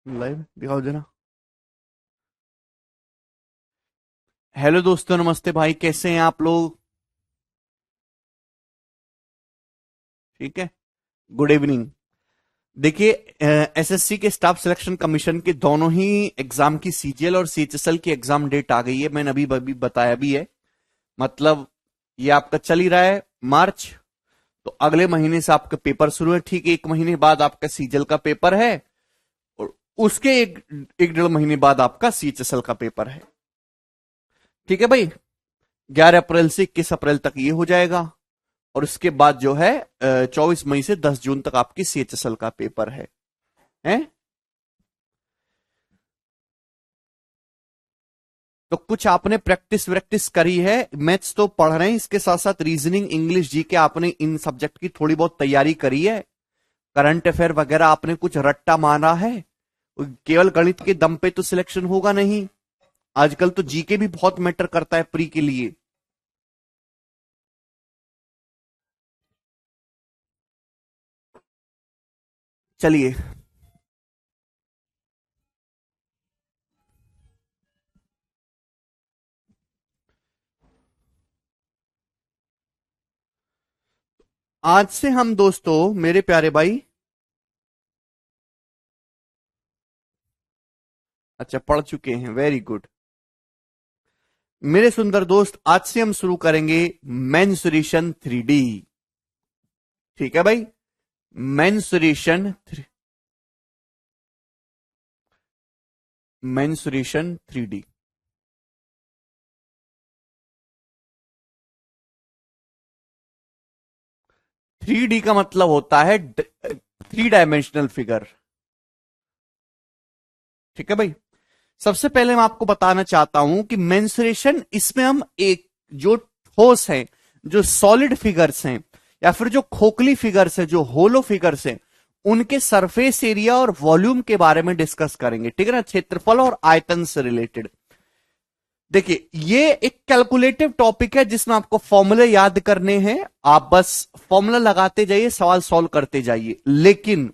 Live दिखाओ जरा। Hello दोस्तों, नमस्ते भाई, कैसे हैं आप लोग? ठीक है। Good evening. देखिए, एसएससी के स्टाफ सिलेक्शन कमीशन के दोनों ही एग्जाम की सीजीएल और सीएचएसएल की एग्जाम डेट आ गई है। मैंने अभी अभी बताया भी है। मतलब ये आपका चल ही रहा है मार्च। तो अगले महीने से आपके पेपर शुरू है। ठीक 1 महीने बाद आपका सीजीएल का पेपर है। और उसके एक 1.5 महीने बाद आपका सीएचएसएल का पेपर है। ठीक है भाई। 11 अप्रैल से 21 अप्रैल तक ये हो जाएगा। और उसके बाद जो है 24 मई से 10 जून तक आपकी सीएचएसएल का पेपर है। तो कुछ आपने प्रैक्टिस वैक्टिस करी है? मैथ्स तो पढ़ रहे हैं, इसके साथ साथ रीजनिंग, इंग्लिश, जीके आपने इन सब्जेक्ट की थोड़ी बहुत तैयारी करी है? करंट अफेयर वगैरह आपने कुछ रट्टा मारा है? केवल गणित के दम पे तो सिलेक्शन होगा नहीं। आजकल तो जीके भी बहुत मैटर करता है प्री के लिए। चलिए। आज से हम दोस्तों, मेरे प्यारे भाई। अच्छा, पढ़ चुके हैं, वेरी गुड। मेरे सुंदर दोस्त, आज से हम शुरू करेंगे मेंसुरेशन 3D। ठीक है भाई। Mensuration mensuration 3D। 3D का मतलब होता है 3 डायमेंशनल फिगर। ठीक है भाई। सबसे पहले मैं आपको बताना चाहता हूं कि मेंसुरेशन, इसमें हम एक जो ठोस है, जो सॉलिड फिगर्स हैं, या फिर जो खोखली फिगर्स हैं, जो होलो फिगर्स हैं, उनके सरफेस एरिया और वॉल्यूम के बारे में डिस्कस करेंगे। ठीक है ना, क्षेत्रफल और आयतन से रिलेटेड। देखिए, ये एक कैलकुलेटिव टॉपिक है जिसमें आपको फॉर्मूले याद करने हैं। आप बस फॉर्मूला लगाते जाइए, सवाल सॉल्व करते जाइए। लेकिन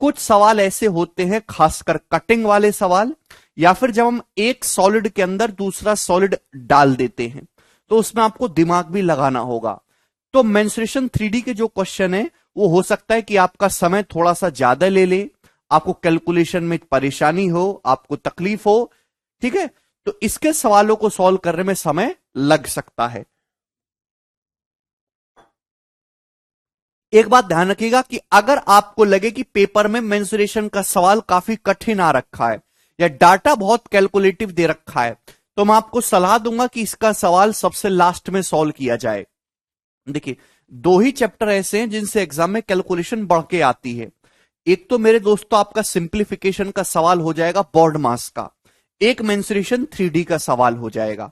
कुछ सवाल ऐसे होते हैं, खासकर कटिंग वाले सवाल, या फिर जब हम एक सॉलिड के अंदर दूसरा सॉलिड डाल देते हैं, तो उसमें आपको दिमाग भी लगाना होगा। तो मेंसुरेशन 3D के जो क्वेश्चन है, वो हो सकता है कि आपका समय थोड़ा सा ज्यादा ले ले, आपको कैलकुलेशन में परेशानी हो, आपको तकलीफ हो। ठीक है। तो इसके सवालों को सॉल्व करने में समय लग सकता है। एक बात ध्यान रखिएगा कि अगर आपको लगे कि पेपर में मेंसुरेशन का सवाल काफी कठिन आ रखा है, या डाटा बहुत कैलकुलेटिव दे रखा है, तो मैं आपको सलाह दूंगा कि इसका सवाल सबसे लास्ट में सॉल्व किया जाए। देखिए, दो ही चैप्टर ऐसे हैं जिनसे एग्जाम में कैलकुलेशन बढ़ के आती है। एक तो मेरे दोस्तों आपका सिंप्लीफिकेशन का सवाल हो जाएगा बोर्ड मास का, एक मेंसुरेशन 3D का सवाल हो जाएगा।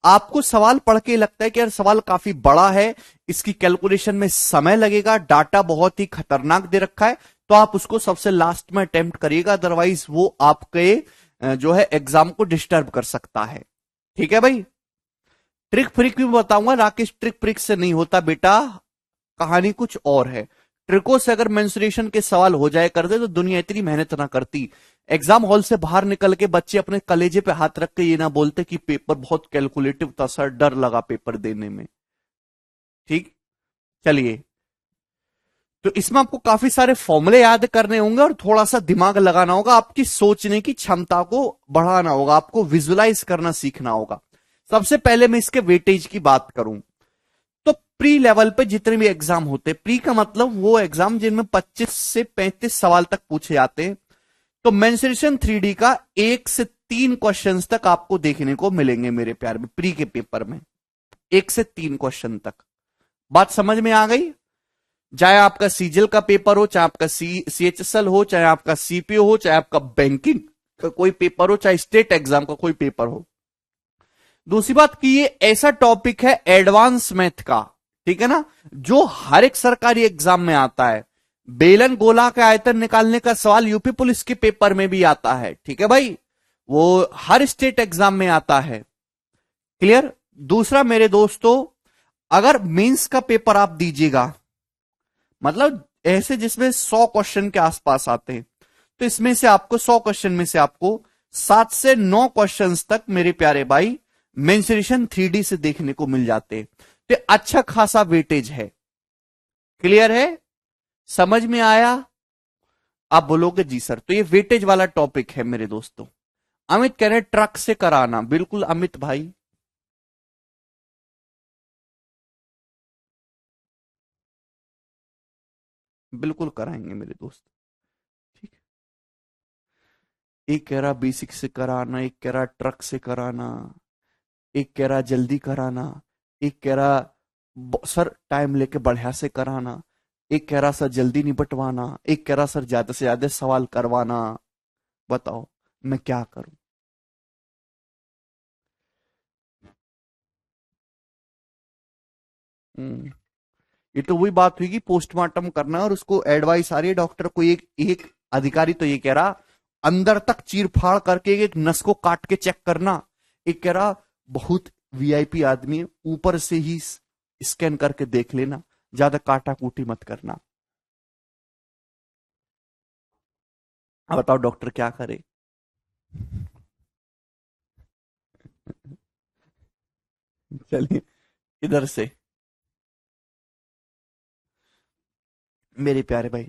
आपको सवाल पढ़ के लगता है कि यार सवाल काफी बड़ा है, इसकी कैलकुलेशन में समय लगेगा, डाटा बहुत ही खतरनाक दे रखा है, तो आप उसको सबसे लास्ट में अटेम्प्ट करिएगा, अदरवाइज वो आपके जो है एग्जाम को डिस्टर्ब कर सकता है। ठीक है भाई। ट्रिक फ्रिक भी बताऊंगा राकेश, ट्रिक फ्रिक से नहीं होता बेटा, कहानी कुछ और है। ट्रिकों से अगर मेंसुरेशन के सवाल हो जाए करते तो दुनिया इतनी मेहनत ना करती। एग्जाम हॉल से बाहर निकल के बच्चे अपने कलेजे पे हाथ रख के ये ना बोलते कि पेपर बहुत कैलकुलेटिव था सर, डर लगा पेपर देने में। ठीक। चलिए। तो इसमें आपको काफी सारे फॉर्मूले याद करने होंगे और थोड़ा सा दिमाग लगाना होगा, आपकी सोचने की क्षमता को बढ़ाना होगा, आपको विजुलाइज करना सीखना होगा। सबसे पहले मैं इसके वेटेज की बात करूं, तो प्री लेवल पे जितने भी एग्जाम होते हैं, प्री का मतलब वो एग्जाम जिनमें 25 से 35 सवाल तक पूछे जाते हैं, तो मेंसुरेशन 3D का 1 से 3 क्वेश्चंस तक आपको देखने को मिलेंगे मेरे प्यार में, प्री के पेपर में 1 से 3 क्वेश्चन तक। बात समझ में आ गई? चाहे आपका सीजीएल का पेपर हो, चाहे आपका सीएचएसएल हो, चाहे आपका सीपीओ हो, चाहे आपका बैंकिंग का कोई पेपर हो, चाहे स्टेट एग्जाम का कोई पेपर हो। दूसरी बात कि ये ऐसा टॉपिक है एडवांस मैथ का, ठीक है ना, जो हर एक सरकारी एग्जाम में आता है। बेलन गोला का आयतन निकालने का सवाल यूपी पुलिस के पेपर में भी आता है। ठीक है भाई। वो हर स्टेट एग्जाम में आता है। क्लियर? दूसरा मेरे दोस्तों, अगर मेंस का पेपर आप दीजिएगा, मतलब ऐसे जिसमें 100 क्वेश्चन के आसपास आते हैं, तो इसमें से आपको 100 क्वेश्चन में से आपको 7 से 9 क्वेश्चंस तक मेरे प्यारे भाई मेंसुरेशन 3D से देखने को मिल जाते हैं। तो अच्छा खासा वेटेज है। क्लियर है? समझ में आया? आप बोलोगे जी सर। तो ये वेटेज वाला टॉपिक है मेरे दोस्तों। अमित कह रहे ट्रक से कराना। बिल्कुल अमित भाई, बिल्कुल कराएंगे मेरे दोस्त। ठीक। एक कह रहा बेसिक से कराना, एक कह रहा ट्रक से कराना, एक कह रहा जल्दी कराना, एक कह रहा सर टाइम लेके बढ़िया से कराना, एक कह रहा सर जल्दी निपटवाना, एक कह रहा सर ज्यादा से ज्यादा सवाल करवाना। बताओ मैं क्या करूं? हम्म, ये तो वही बात हुई कि पोस्टमार्टम करना है और उसको एडवाइस आ रही है डॉक्टर को। एक एक अधिकारी तो ये कह रहा अंदर तक चीर फाड़ करके एक नस को काट के चेक करना, एक कह रहा बहुत वीआईपी आदमी है ऊपर से ही स्कैन करके देख लेना, ज्यादा काटा कूटी मत करना। अब बताओ डॉक्टर क्या करे? चलिए इधर से मेरे प्यारे भाई,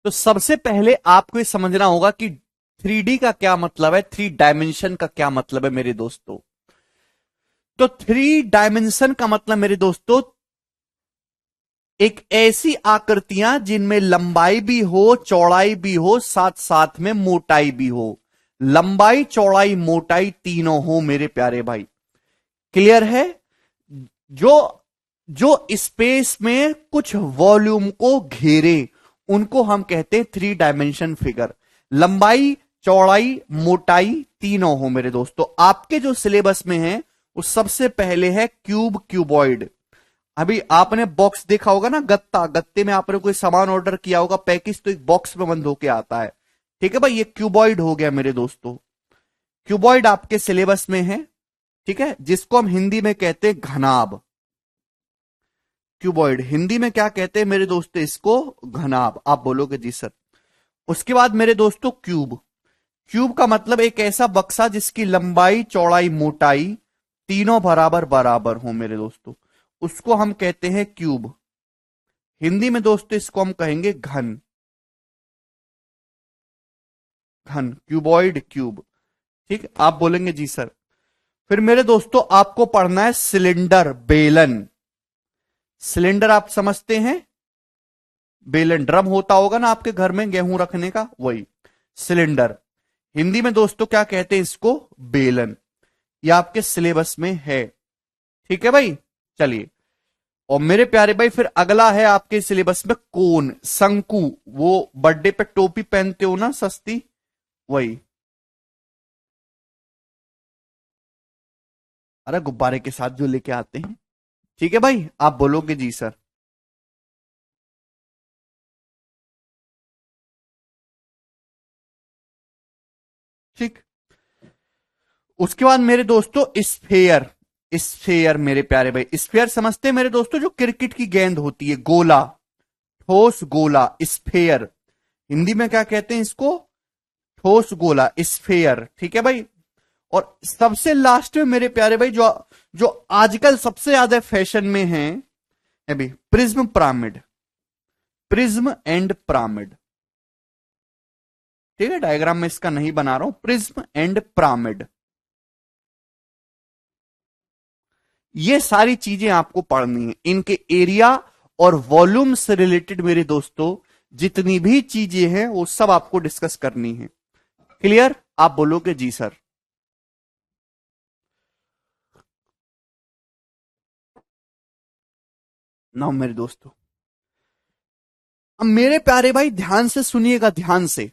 तो सबसे पहले आपको ये समझना होगा कि 3D का क्या मतलब है, 3 डायमेंशन का क्या मतलब है मेरे दोस्तों। तो 3 डायमेंशन का मतलब मेरे दोस्तों एक ऐसी आकृतियां जिनमें लंबाई भी हो चौड़ाई भी हो साथ साथ में मोटाई भी हो। लंबाई चौड़ाई मोटाई तीनों हो मेरे प्यारे भाई। क्लियर है? जो जो स्पेस में कुछ वॉल्यूम को घेरे उनको हम कहते हैं 3 डायमेंशन फिगर। लंबाई चौड़ाई मोटाई तीनों हो मेरे दोस्तों। आपके जो सिलेबस में है वो सबसे पहले है क्यूब क्यूबॉइड। अभी आपने बॉक्स देखा होगा ना, गत्ता, गत्ते में आपने कोई सामान ऑर्डर किया होगा, पैकेज तो एक बॉक्स में बंद होके आता है। ठीक है भाई, ये क्यूबॉइड हो गया मेरे दोस्तों। क्यूबॉइड आपके सिलेबस में है। ठीक है, जिसको हम हिंदी में कहते हैं घनाभ। क्यूबॉइड हिंदी में क्या कहते हैं मेरे दोस्तों? इसको घनाभ। आप बोलोगे जी सर। उसके बाद मेरे दोस्तों क्यूब। क्यूब का मतलब एक ऐसा बक्सा जिसकी लंबाई चौड़ाई मोटाई तीनों बराबर बराबर हो मेरे दोस्तों, उसको हम कहते हैं क्यूब। हिंदी में दोस्तों इसको हम कहेंगे घन। घन क्यूबॉइड क्यूब। ठीक, आप बोलेंगे जी सर। फिर मेरे दोस्तों आपको पढ़ना है सिलेंडर बेलन। सिलेंडर आप समझते हैं? बेलन ड्रम होता होगा ना आपके घर में गेहूं रखने का, वही सिलेंडर। हिंदी में दोस्तों क्या कहते हैं इसको? बेलन। ये आपके सिलेबस में है। ठीक है भाई, चलिए। और मेरे प्यारे भाई फिर अगला है आपके सिलेबस में कोन, शंकु। वो बर्थडे पे टोपी पहनते हो ना सस्ती, वही। अरे गुब्बारे के साथ जो लेके आते हैं। ठीक है भाई, आप बोलोगे जी सर। ठीक। उसके बाद मेरे दोस्तों स्फेयर। स्फेयर मेरे प्यारे भाई, स्फेयर समझते हैं मेरे दोस्तों? जो क्रिकेट की गेंद होती है, गोला, ठोस गोला, स्फेयर। हिंदी में क्या कहते हैं इसको? ठोस गोला, स्फेयर। ठीक है भाई। और सबसे लास्ट में मेरे प्यारे भाई जो जो आजकल सबसे ज्यादा फैशन में है अभी, prism pyramid. Prism and pyramid. ठीक है, डायग्राम में इसका नहीं बना रहा हूं। प्रिज्म एंड पिरामिड, ये सारी चीजें आपको पढ़नी है। इनके एरिया और वॉल्यूम से रिलेटेड मेरे दोस्तों जितनी भी चीजें हैं वो सब आपको डिस्कस करनी है। क्लियर? आप बोलोगे जी सर। ना मेरे दोस्तों, अब मेरे प्यारे भाई ध्यान से सुनिएगा, ध्यान से।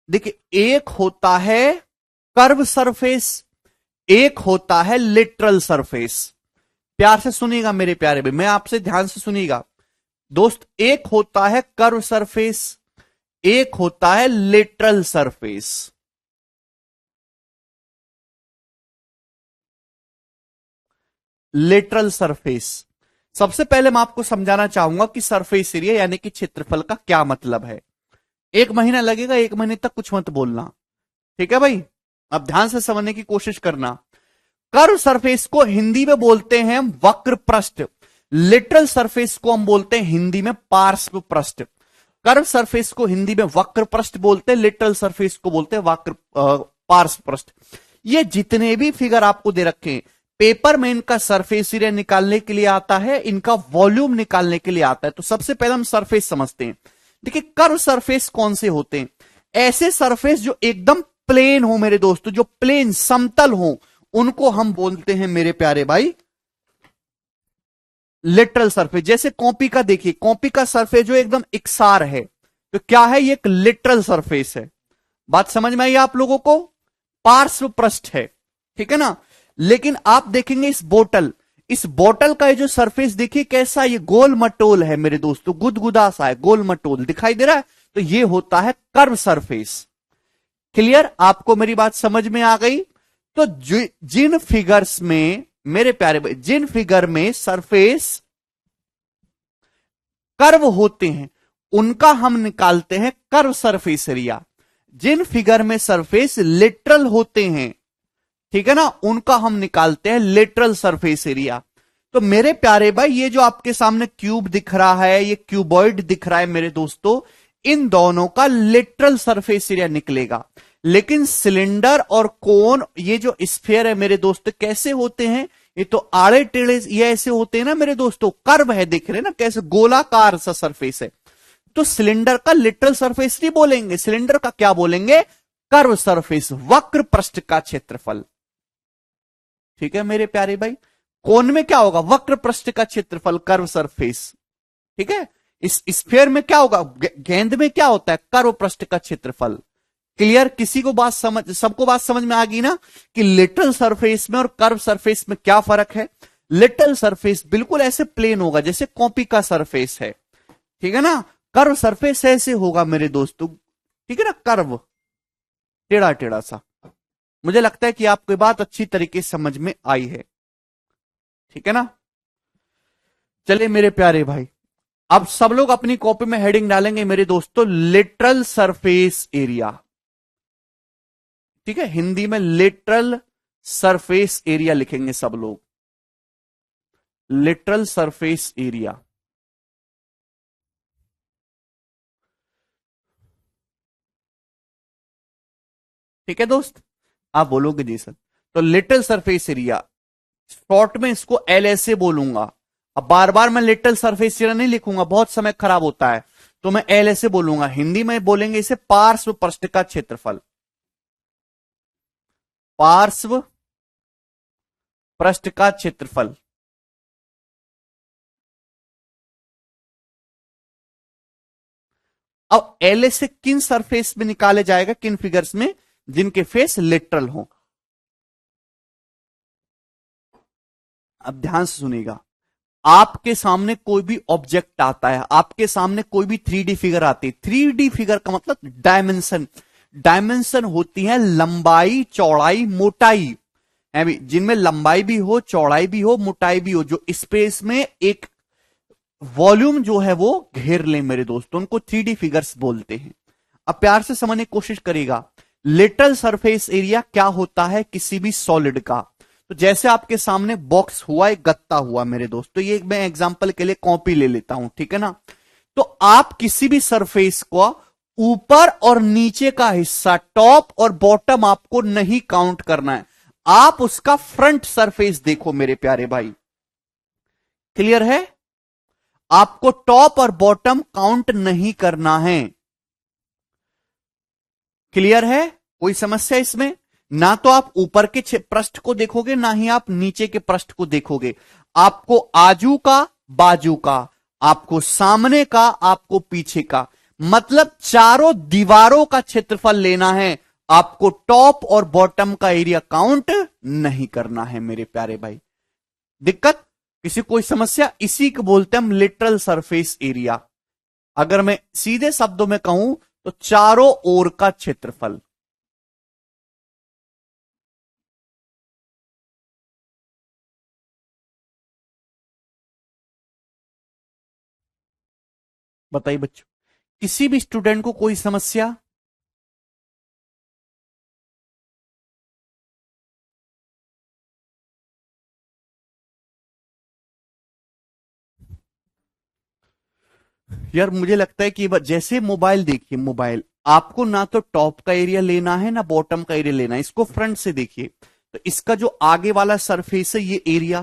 देखिए, एक होता है कर्व सरफेस, एक होता है लिटरल सरफेस। प्यार से सुनिएगा मेरे प्यारे भाई, मैं आपसे ध्यान से सुनिएगा दोस्त। एक होता है कर्व सरफेस, एक होता है लिटरल सरफेस। लिटरल सरफेस, सबसे पहले मैं आपको समझाना चाहूंगा कि सरफेस एरिया यानी कि क्षेत्रफल का क्या मतलब है। 1 महीना लगेगा, 1 महीने तक कुछ मत बोलना, ठीक है भाई। अब ध्यान से समझने की कोशिश करना। कर्व सरफेस को हिंदी में बोलते हैं वक्र पृष्ठ। लिटरल सरफेस को हम बोलते हैं हिंदी में पार्श्व पृष्ठ। कर्व सरफेस को हिंदी में वक्र पृष्ठ बोलते हैं, लिटरल सरफेस को बोलते हैं वक्र पार्श्व पृष्ठ। ये जितने भी फिगर आपको दे रखे हैं, पेपर में इनका सरफेस एरिया निकालने के लिए आता है, इनका वॉल्यूम निकालने के लिए आता है। तो सबसे पहले हम सरफेस समझते हैं। देखिए कर्व सरफेस कौन से होते हैं? ऐसे सरफेस जो एकदम प्लेन हो मेरे दोस्तों, जो प्लेन समतल हो, उनको हम बोलते हैं मेरे प्यारे भाई लिटरल सरफेस। जैसे कॉपी का देखिए, कॉपी का सरफेस जो एकदम इकसार है, तो क्या है? ये एक लिटरल सरफेस है। बात समझ में आई आप लोगों को? पार्श्व पृष्ठ है, ठीक है ना। लेकिन आप देखेंगे इस बोतल का ये जो सरफेस देखिए कैसा, ये गोल मटोल है मेरे दोस्तों, गुदगुदा सा है, गोल मटोल दिखाई दे रहा है। तो ये होता है कर्व सरफेस। क्लियर? आपको मेरी बात समझ में आ गई? तो जिन फिगर्स में मेरे प्यारे भाई, जिन फिगर में सरफेस कर्व होते हैं, उनका हम निकालते हैं कर्व सरफेस एरिया। जिन फिगर में सरफेस लिटरल होते हैं, ठीक है ना, उनका हम निकालते हैं लेटरल सरफेस एरिया। तो मेरे प्यारे भाई, ये जो आपके सामने क्यूब दिख रहा है, ये क्यूबॉइड दिख रहा है मेरे दोस्तों, इन दोनों का लेटरल सरफेस एरिया निकलेगा। लेकिन सिलेंडर और कोन, ये जो स्फीयर है मेरे दोस्त, कैसे होते हैं? ये तो आड़े टेढ़े ये ऐसे होते हैं ना मेरे दोस्तों, कर्व है, दिख रहे ना कैसे गोलाकार सा सरफेस है। तो सिलेंडर का लिटरल सरफेस नहीं बोलेंगे, सिलेंडर का क्या बोलेंगे? कर्व सरफेस, वक्र पृष्ठ का क्षेत्रफल। ठीक है मेरे प्यारे भाई। कोन में क्या होगा? वक्र पृष्ठ का क्षेत्रफल, कर्व सरफेस। ठीक है। इस स्फीयर में क्या होगा? गेंद में क्या होता है? कर्व पृष्ठ का क्षेत्रफल। क्लियर? किसी को बात समझ, सबको बात समझ में आ गई ना कि लिटरल सरफेस में और कर्व सरफेस में क्या फर्क है? लिटरल सरफेस बिल्कुल ऐसे प्लेन होगा जैसे कॉपी का सरफेस है, ठीक है ना। कर्व सरफेस ऐसे होगा मेरे दोस्तों, ठीक है ना, कर्व, टेढ़ा टेढ़ा सा। मुझे लगता है कि आपको बात अच्छी तरीके से समझ में आई है, ठीक है ना। चलिए मेरे प्यारे भाई, अब सब लोग अपनी कॉपी में हेडिंग डालेंगे मेरे दोस्तों, लिटरल सरफेस एरिया। ठीक है, हिंदी में लिटरल सरफेस एरिया लिखेंगे सब लोग, लिटरल सरफेस एरिया। ठीक है दोस्त, आप बोलोगे जी सर। तो लिटरल सरफेस एरिया, शॉर्ट में इसको एल ऐसे बोलूंगा। अब बार बार मैं लिटरल सरफेस एरिया नहीं लिखूंगा, बहुत समय खराब होता है, तो मैं एल ऐसे बोलूंगा। हिंदी में बोलेंगे इसे पार्श्व पृष्ठ का क्षेत्रफल, पार्श्व पृष्ठ का क्षेत्रफल। अब एल से किन सरफेस में निकाले जाएगा, किन फिगर्स में? जिनके फेस लिटरल हो। अब ध्यान से सुनिएगा, आपके सामने कोई भी ऑब्जेक्ट आता है, आपके सामने कोई भी 3D फिगर आती है। 3D फिगर का मतलब डायमेंशन। डायमेंशन होती है लंबाई, चौड़ाई, मोटाई है भी, जिनमें लंबाई भी हो, चौड़ाई भी हो, मोटाई भी हो, जो स्पेस में एक वॉल्यूम जो है वो घेर ले मेरे दोस्तों, उनको 3D फिगर्स बोलते हैं। अब प्यार से समझने की कोशिश करेगा, लिटरल सरफेस एरिया क्या होता है किसी भी सॉलिड का। तो जैसे आपके सामने बॉक्स हुआ, एक गत्ता हुआ मेरे दोस्त, तो ये मैं एग्जांपल के लिए कॉपी ले लेता हूं, ठीक है ना। तो आप किसी भी सरफेस को ऊपर और नीचे का हिस्सा, टॉप और बॉटम आपको नहीं काउंट करना है, आप उसका फ्रंट सरफेस देखो मेरे प्यारे भाई। क्लियर है? आपको टॉप और बॉटम काउंट नहीं करना है। क्लियर है? कोई समस्या इसमें? ना तो आप ऊपर के पृष्ठ को देखोगे, ना ही आप नीचे के पृष्ठ को देखोगे। आपको आजू का, बाजू का, आपको सामने का, आपको पीछे का, मतलब चारों दीवारों का क्षेत्रफल लेना है। आपको टॉप और बॉटम का एरिया काउंट नहीं करना है मेरे प्यारे भाई। दिक्कत? किसी कोई समस्या? इसी को बोलते हैं हम लिटरल सरफेस एरिया। अगर मैं सीधे शब्दों में कहूं तो चारों ओर का क्षेत्रफल। बताइए बच्चों, किसी भी स्टूडेंट को कोई समस्या? यार मुझे लगता है कि जैसे मोबाइल देखिए, मोबाइल आपको ना तो टॉप का एरिया लेना है ना बॉटम का एरिया लेना है, इसको फ्रंट से देखिए। तो इसका जो आगे वाला सरफेस है ये एरिया,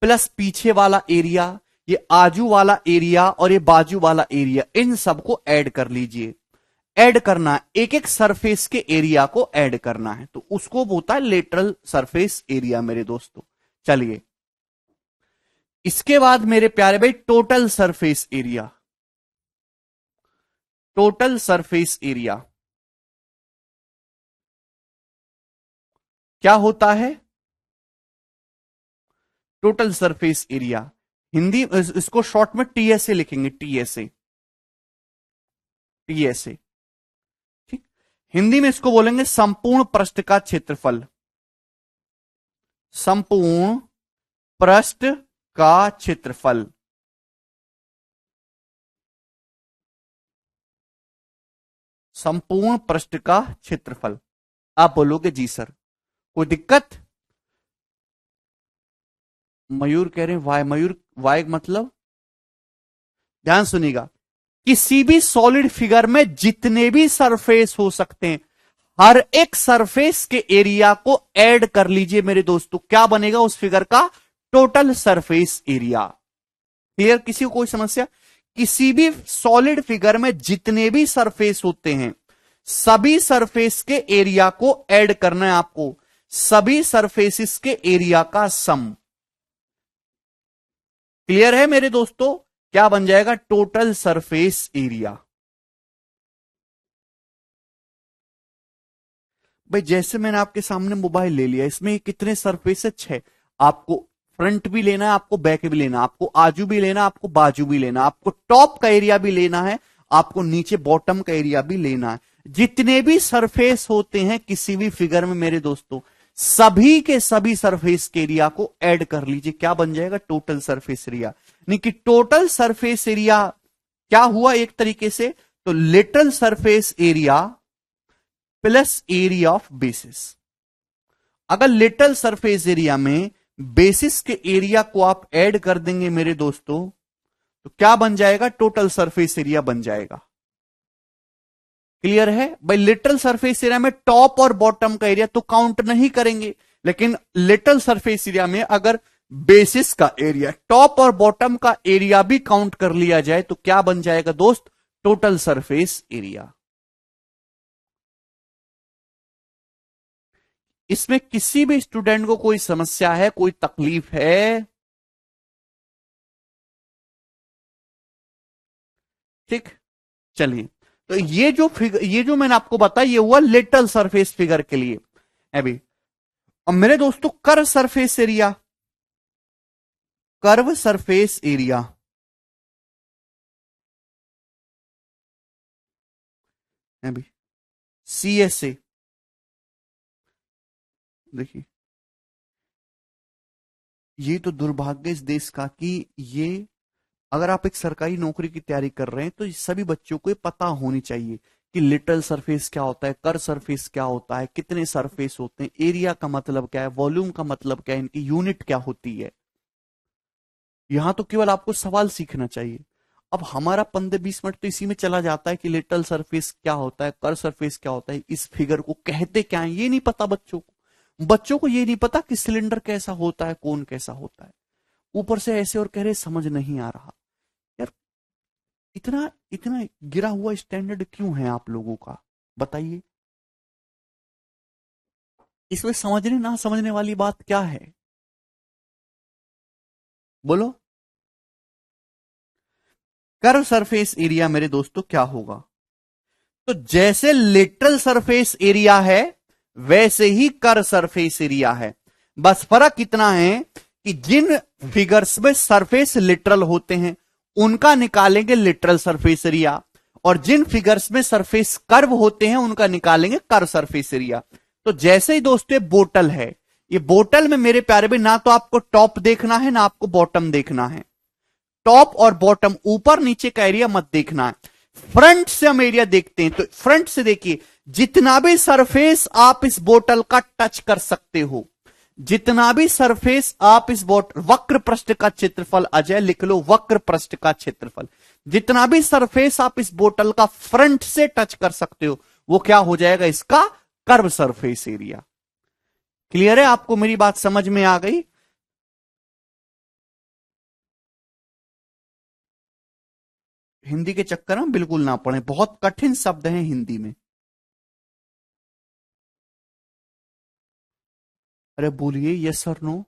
प्लस पीछे वाला एरिया, ये आजू वाला एरिया और ये बाजू वाला एरिया, इन सबको ऐड कर लीजिए। ऐड करना, एक एक सरफेस के एरिया को ऐड करना है, तो उसको होता है लेटरल सरफेस एरिया मेरे दोस्तों। चलिए, इसके बाद मेरे प्यारे भाई total surface area. Total surface area क्या होता है? टोटल सरफेस एरिया हिंदी इसको शॉर्ट में टीएसए लिखेंगे, टीएसए, टीएसए। ठीक, हिंदी में इसको बोलेंगे संपूर्ण पृष्ठ का क्षेत्रफल। संपूर्ण पृष्ठ का क्षेत्रफल। संपूर्ण पृष्ठ का क्षेत्रफल। आप बोलोगे जी सर, कोई दिक्कत? मयूर कह रहे हैं वाई, मयूर वाई मतलब, ध्यान सुनिएगा, किसी भी सॉलिड फिगर में जितने भी सरफेस हो सकते हैं, हर एक सरफेस के एरिया को ऐड कर लीजिए मेरे दोस्तों, क्या बनेगा उस फिगर का? Total surface area. क्लियर? किसी को कोई समस्या? किसी भी सॉलिड फिगर में जितने भी सरफेस होते हैं, सभी सरफेस के एरिया को ऐड करना है आपको, सभी सरफेसिस के एरिया का सम। क्लियर है मेरे दोस्तों? क्या बन जाएगा? Total surface area. भाई जैसे मैंने आपके सामने मोबाइल ले लिया, इसमें कितने सरफेस है? 6। आपको फ्रंट भी लेना है, आपको बैक भी लेना, आपको आजू भी लेना, आपको बाजू भी लेना, आपको टॉप का एरिया भी लेना है, आपको नीचे बॉटम का एरिया भी लेना है। जितने भी सरफेस होते हैं किसी भी फिगर में मेरे दोस्तों, सभी के सभी सरफेस के एरिया को ऐड कर लीजिए, क्या बन जाएगा? Total surface area. यानी कि टोटल सरफेस एरिया क्या हुआ एक तरीके से? तो lateral surface area plus area of basis. अगर लेटरल सरफेस एरिया में बेसिस के एरिया को आप ऐड कर देंगे मेरे दोस्तों, तो क्या बन जाएगा? टोटल सरफेस एरिया बन जाएगा। क्लियर है भाई? लिटरल सरफेस एरिया में टॉप और बॉटम का एरिया तो काउंट नहीं करेंगे, लेकिन लिटरल सरफेस एरिया में अगर बेसिस का एरिया, टॉप और बॉटम का एरिया भी काउंट कर लिया जाए तो क्या बन जाएगा दोस्त? Total surface area. इसमें किसी भी स्टूडेंट को कोई समस्या है, कोई तकलीफ है? ठीक, चलिए, तो ये जो फिगर, ये जो मैंने आपको बताया, ये हुआ लेटरल सरफेस फिगर के लिए। अभी अब मेरे दोस्तों curve surface area, curve surface area, अभी सीएसए, देखिए ये तो दुर्भाग्य इस देश का कि ये, अगर आप एक सरकारी नौकरी की तैयारी कर रहे हैं तो सभी बच्चों को ये पता होनी चाहिए कि लिटल सरफेस क्या होता है, कर सरफेस क्या होता है, कितने सरफेस होते हैं, एरिया का मतलब क्या है, वॉल्यूम का मतलब क्या है, इनकी यूनिट क्या होती है। यहां तो केवल आपको सवाल सीखना चाहिए। अब हमारा 15-20 मिनट तो इसी में चला जाता है कि लिटल सरफेस क्या होता है, कर सरफेस क्या होता है, इस फिगर को कहते क्या है ये नहीं पता बच्चों को। बच्चों को ये नहीं पता कि सिलेंडर कैसा होता है, कौन कैसा होता है। ऊपर से ऐसे और कह रहे समझ नहीं आ रहा। यार इतना इतना गिरा हुआ स्टैंडर्ड क्यों है आप लोगों का, बताइए। इसमें समझने ना समझने वाली बात क्या है, बोलो। कर्व सरफेस एरिया मेरे दोस्तों क्या होगा? तो जैसे लेटरल सरफेस एरिया है वैसे ही कर्व सरफेस एरिया है। बस फर्क इतना है कि जिन फिगर्स में सरफेस लिटरल होते हैं उनका निकालेंगे लिटरल सरफेस एरिया, और जिन फिगर्स में सरफेस कर्व होते हैं उनका निकालेंगे कर्व सरफेस एरिया। तो जैसे ही दोस्तों बोतल है, ये बोतल में मेरे प्यारे भाई ना तो आपको टॉप देखना है ना आपको बॉटम देखना है, टॉप और बॉटम, ऊपर नीचे का एरिया मत देखना है। फ्रंट से हम एरिया देखते हैं, तो फ्रंट से देखिए, जितना भी सरफेस आप इस बोतल का टच कर सकते हो, जितना भी सरफेस आप इस वक्र पृष्ठ का क्षेत्रफल, अजय लिख लो वक्र पृष्ठ का क्षेत्रफल, जितना भी सरफेस आप इस बोतल का फ्रंट से टच कर सकते हो, वो क्या हो जाएगा, इसका कर्व सरफेस एरिया। क्लियर है? आपको मेरी बात समझ में आ गई? हिंदी के चक्कर में बिल्कुल ना पड़े, बहुत कठिन शब्द हैं हिंदी में। अरे बोलिए यस और नो।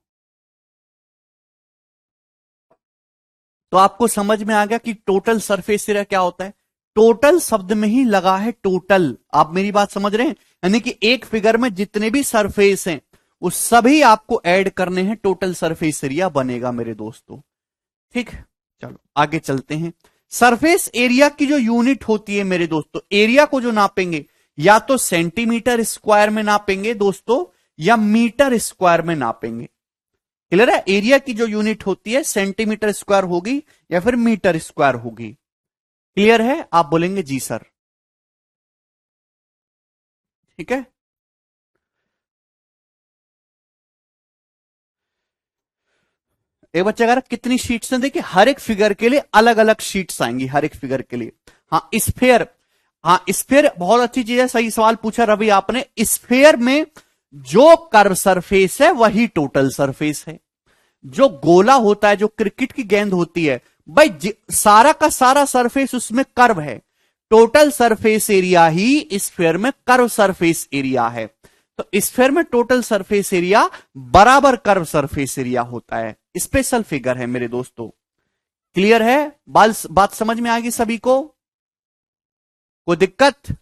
तो आपको समझ में आ गया कि टोटल सरफेस एरिया क्या होता है। टोटल शब्द में ही लगा है टोटल। आप मेरी बात समझ रहे हैं? यानी कि एक फिगर में जितने भी सरफेस हैं वो सभी आपको ऐड करने हैं, टोटल सरफेस एरिया बनेगा मेरे दोस्तों। ठीक, चलो आगे चलते हैं। सरफेस एरिया की जो यूनिट होती है मेरे दोस्तों, एरिया को जो नापेंगे या तो सेंटीमीटर स्क्वायर में नापेंगे दोस्तों, या मीटर स्क्वायर में नापेंगे। क्लियर है? एरिया की जो यूनिट होती है सेंटीमीटर स्क्वायर होगी या फिर मीटर स्क्वायर होगी। क्लियर है? आप बोलेंगे जी सर। ठीक है, एक बच्चे अगर कितनी शीट्स हैं, देखिए हर एक फिगर के लिए अलग अलग शीट्स आएंगी, हर एक फिगर के लिए। हाँ स्फेयर, हाँ स्फेयर बहुत अच्छी चीज है, सही सवाल पूछा रवि आपने। स्फेयर में जो कर्व सरफेस है वही टोटल सरफेस है। जो गोला होता है, जो क्रिकेट की गेंद होती है, भाई सारा का सारा सरफेस उसमें कर्व है। टोटल सरफेस एरिया ही स्फेयर में कर्व सरफेस एरिया है। तो स्फेयर में टोटल सरफेस एरिया बराबर कर्व सरफेस एरिया होता है। स्पेशल फिगर है मेरे दोस्तों। क्लियर है? बात समझ में आ गई सभी को? कोई दिक्कत?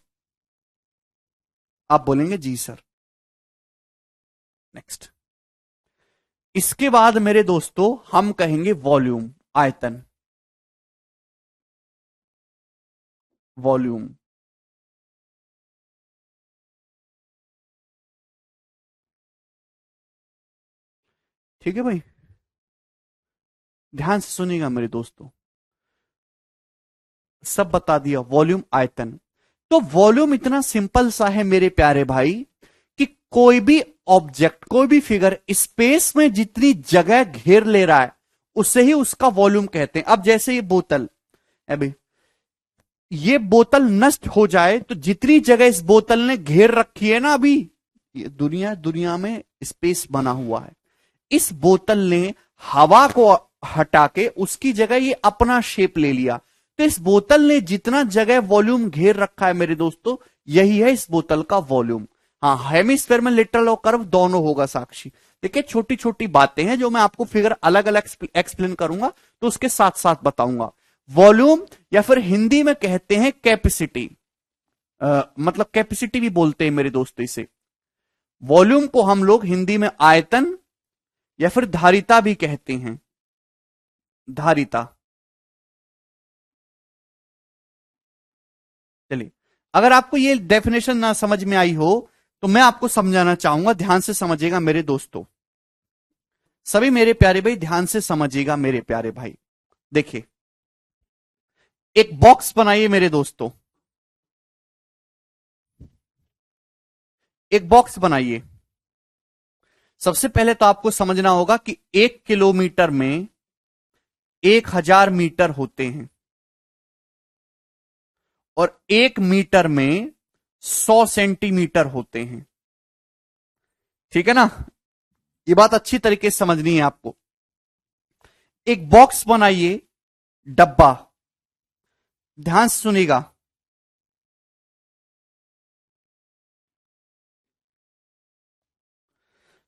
आप बोलेंगे जी सर। नेक्स्ट, इसके बाद मेरे दोस्तों हम कहेंगे वॉल्यूम, आयतन। वॉल्यूम, ठीक है भाई, ध्यान से सुनिएगा मेरे दोस्तों, सब बता दिया। वॉल्यूम, आयतन। तो वॉल्यूम इतना सिंपल सा है मेरे प्यारे भाई कि कोई भी ऑब्जेक्ट, कोई भी फिगर स्पेस में जितनी जगह घेर ले रहा है उसे ही उसका वॉल्यूम कहते हैं। अब जैसे ये बोतल, अभी ये बोतल नष्ट हो जाए तो जितनी जगह इस बोतल ने घेर रखी है ना, अभी ये दुनिया में स्पेस बना हुआ है, इस बोतल ने हवा को हटा के उसकी जगह ये अपना शेप ले लिया। तो इस बोतल ने जितना जगह वॉल्यूम घेर रखा है मेरे दोस्तों, यही है इस बोतल का वॉल्यूम। हाँ, हेमिस्फेयर में लिटरल और कर्व दोनों होगा साक्षी। देखिए छोटी छोटी बातें हैं जो मैं आपको फिगर अलग अलग एक्सप्लेन करूंगा तो उसके साथ साथ बताऊंगा। वॉल्यूम या फिर हिंदी में कहते हैं कैपेसिटी, मतलब कैपेसिटी भी बोलते हैं मेरे दोस्तों इसे। वॉल्यूम को हम लोग हिंदी में आयतन या फिर धारिता भी कहते हैं, धारिता। चलिए, अगर आपको ये डेफिनेशन ना समझ में आई हो तो मैं आपको समझाना चाहूंगा, ध्यान से समझिएगा मेरे दोस्तों। सभी मेरे प्यारे भाई ध्यान से समझिएगा मेरे प्यारे भाई। देखिए एक बॉक्स बनाइए मेरे दोस्तों, एक बॉक्स बनाइए। सबसे पहले तो आपको समझना होगा कि 1 किलोमीटर में 1000 मीटर होते हैं और 1 मीटर में 100 सेंटीमीटर होते हैं। ठीक है ना? ये बात अच्छी तरीके से समझनी है आपको। एक बॉक्स बनाइए, डब्बा, ध्यान से सुनिएगा।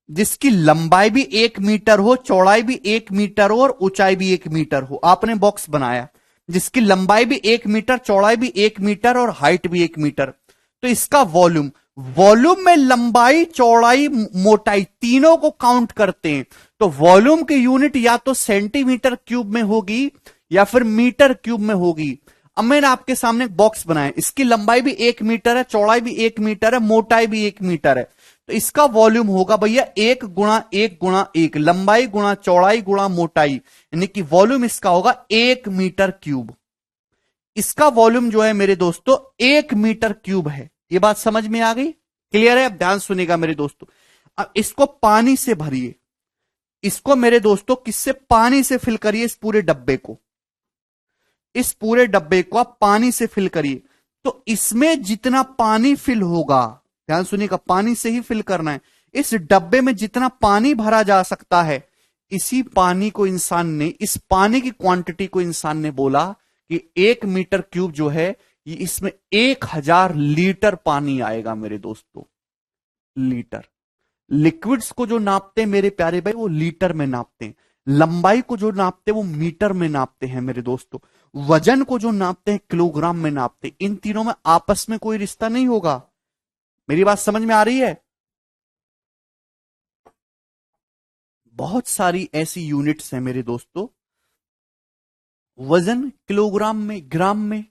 जिसकी लंबाई भी 1 मीटर हो, चौड़ाई भी 1 मीटर हो और ऊंचाई भी 1 मीटर हो। आपने बॉक्स बनाया जिसकी लंबाई भी 1 मीटर, चौड़ाई भी 1 मीटर और हाइट भी 1 मीटर। तो इसका वॉल्यूम, वॉल्यूम में लंबाई, चौड़ाई, मोटाई तीनों को काउंट करते हैं। तो वॉल्यूम की यूनिट या तो सेंटीमीटर क्यूब में होगी या फिर मीटर क्यूब में होगी। अब मैंने आपके सामने एक बॉक्स बनाया, इसकी लंबाई भी 1 मीटर है, चौड़ाई भी 1 मीटर है, मोटाई भी 1 मीटर है। तो इसका वॉल्यूम होगा भैया 1 गुणा 1 गुणा 1, लंबाई गुणा चौड़ाई गुणा मोटाई, यानी कि वॉल्यूम इसका होगा 1 मीटर क्यूब। इसका वॉल्यूम जो है मेरे दोस्तों 1 मीटर क्यूब है। ये बात समझ में आ गई? क्लियर है? अब ध्यान सुनिएगा मेरे दोस्तों। अब इसको पानी से भरिए, इसको मेरे दोस्तों किससे? पानी से फिल करिए। इस पूरे डब्बे को, इस पूरे डब्बे को आप पानी से फिल करिए। तो इसमें जितना पानी फिल होगा, ध्यान सुनिएगा, पानी से ही फिल करना है। इस डब्बे में जितना पानी भरा जा सकता है, इसी पानी को इंसान ने, इस पानी की क्वांटिटी को इंसान ने बोला कि 1 मीटर क्यूब जो है, ये इसमें 1000 लीटर पानी आएगा मेरे दोस्तों। लीटर। लिक्विड्स को जो नापते हैं मेरे प्यारे भाई, वो लीटर में नापते हैं। लंबाई को जो नापते हैं वो मीटर में नापते हैं मेरे दोस्तों। वजन को जो नापते हैं किलोग्राम में नापते हैं। इन तीनों में आपस में कोई रिश्ता नहीं होगा। मेरी बात समझ में आ रही है? बहुत सारी ऐसी यूनिट्स हैं मेरे दोस्तों। वजन किलोग्राम में, ग्राम में,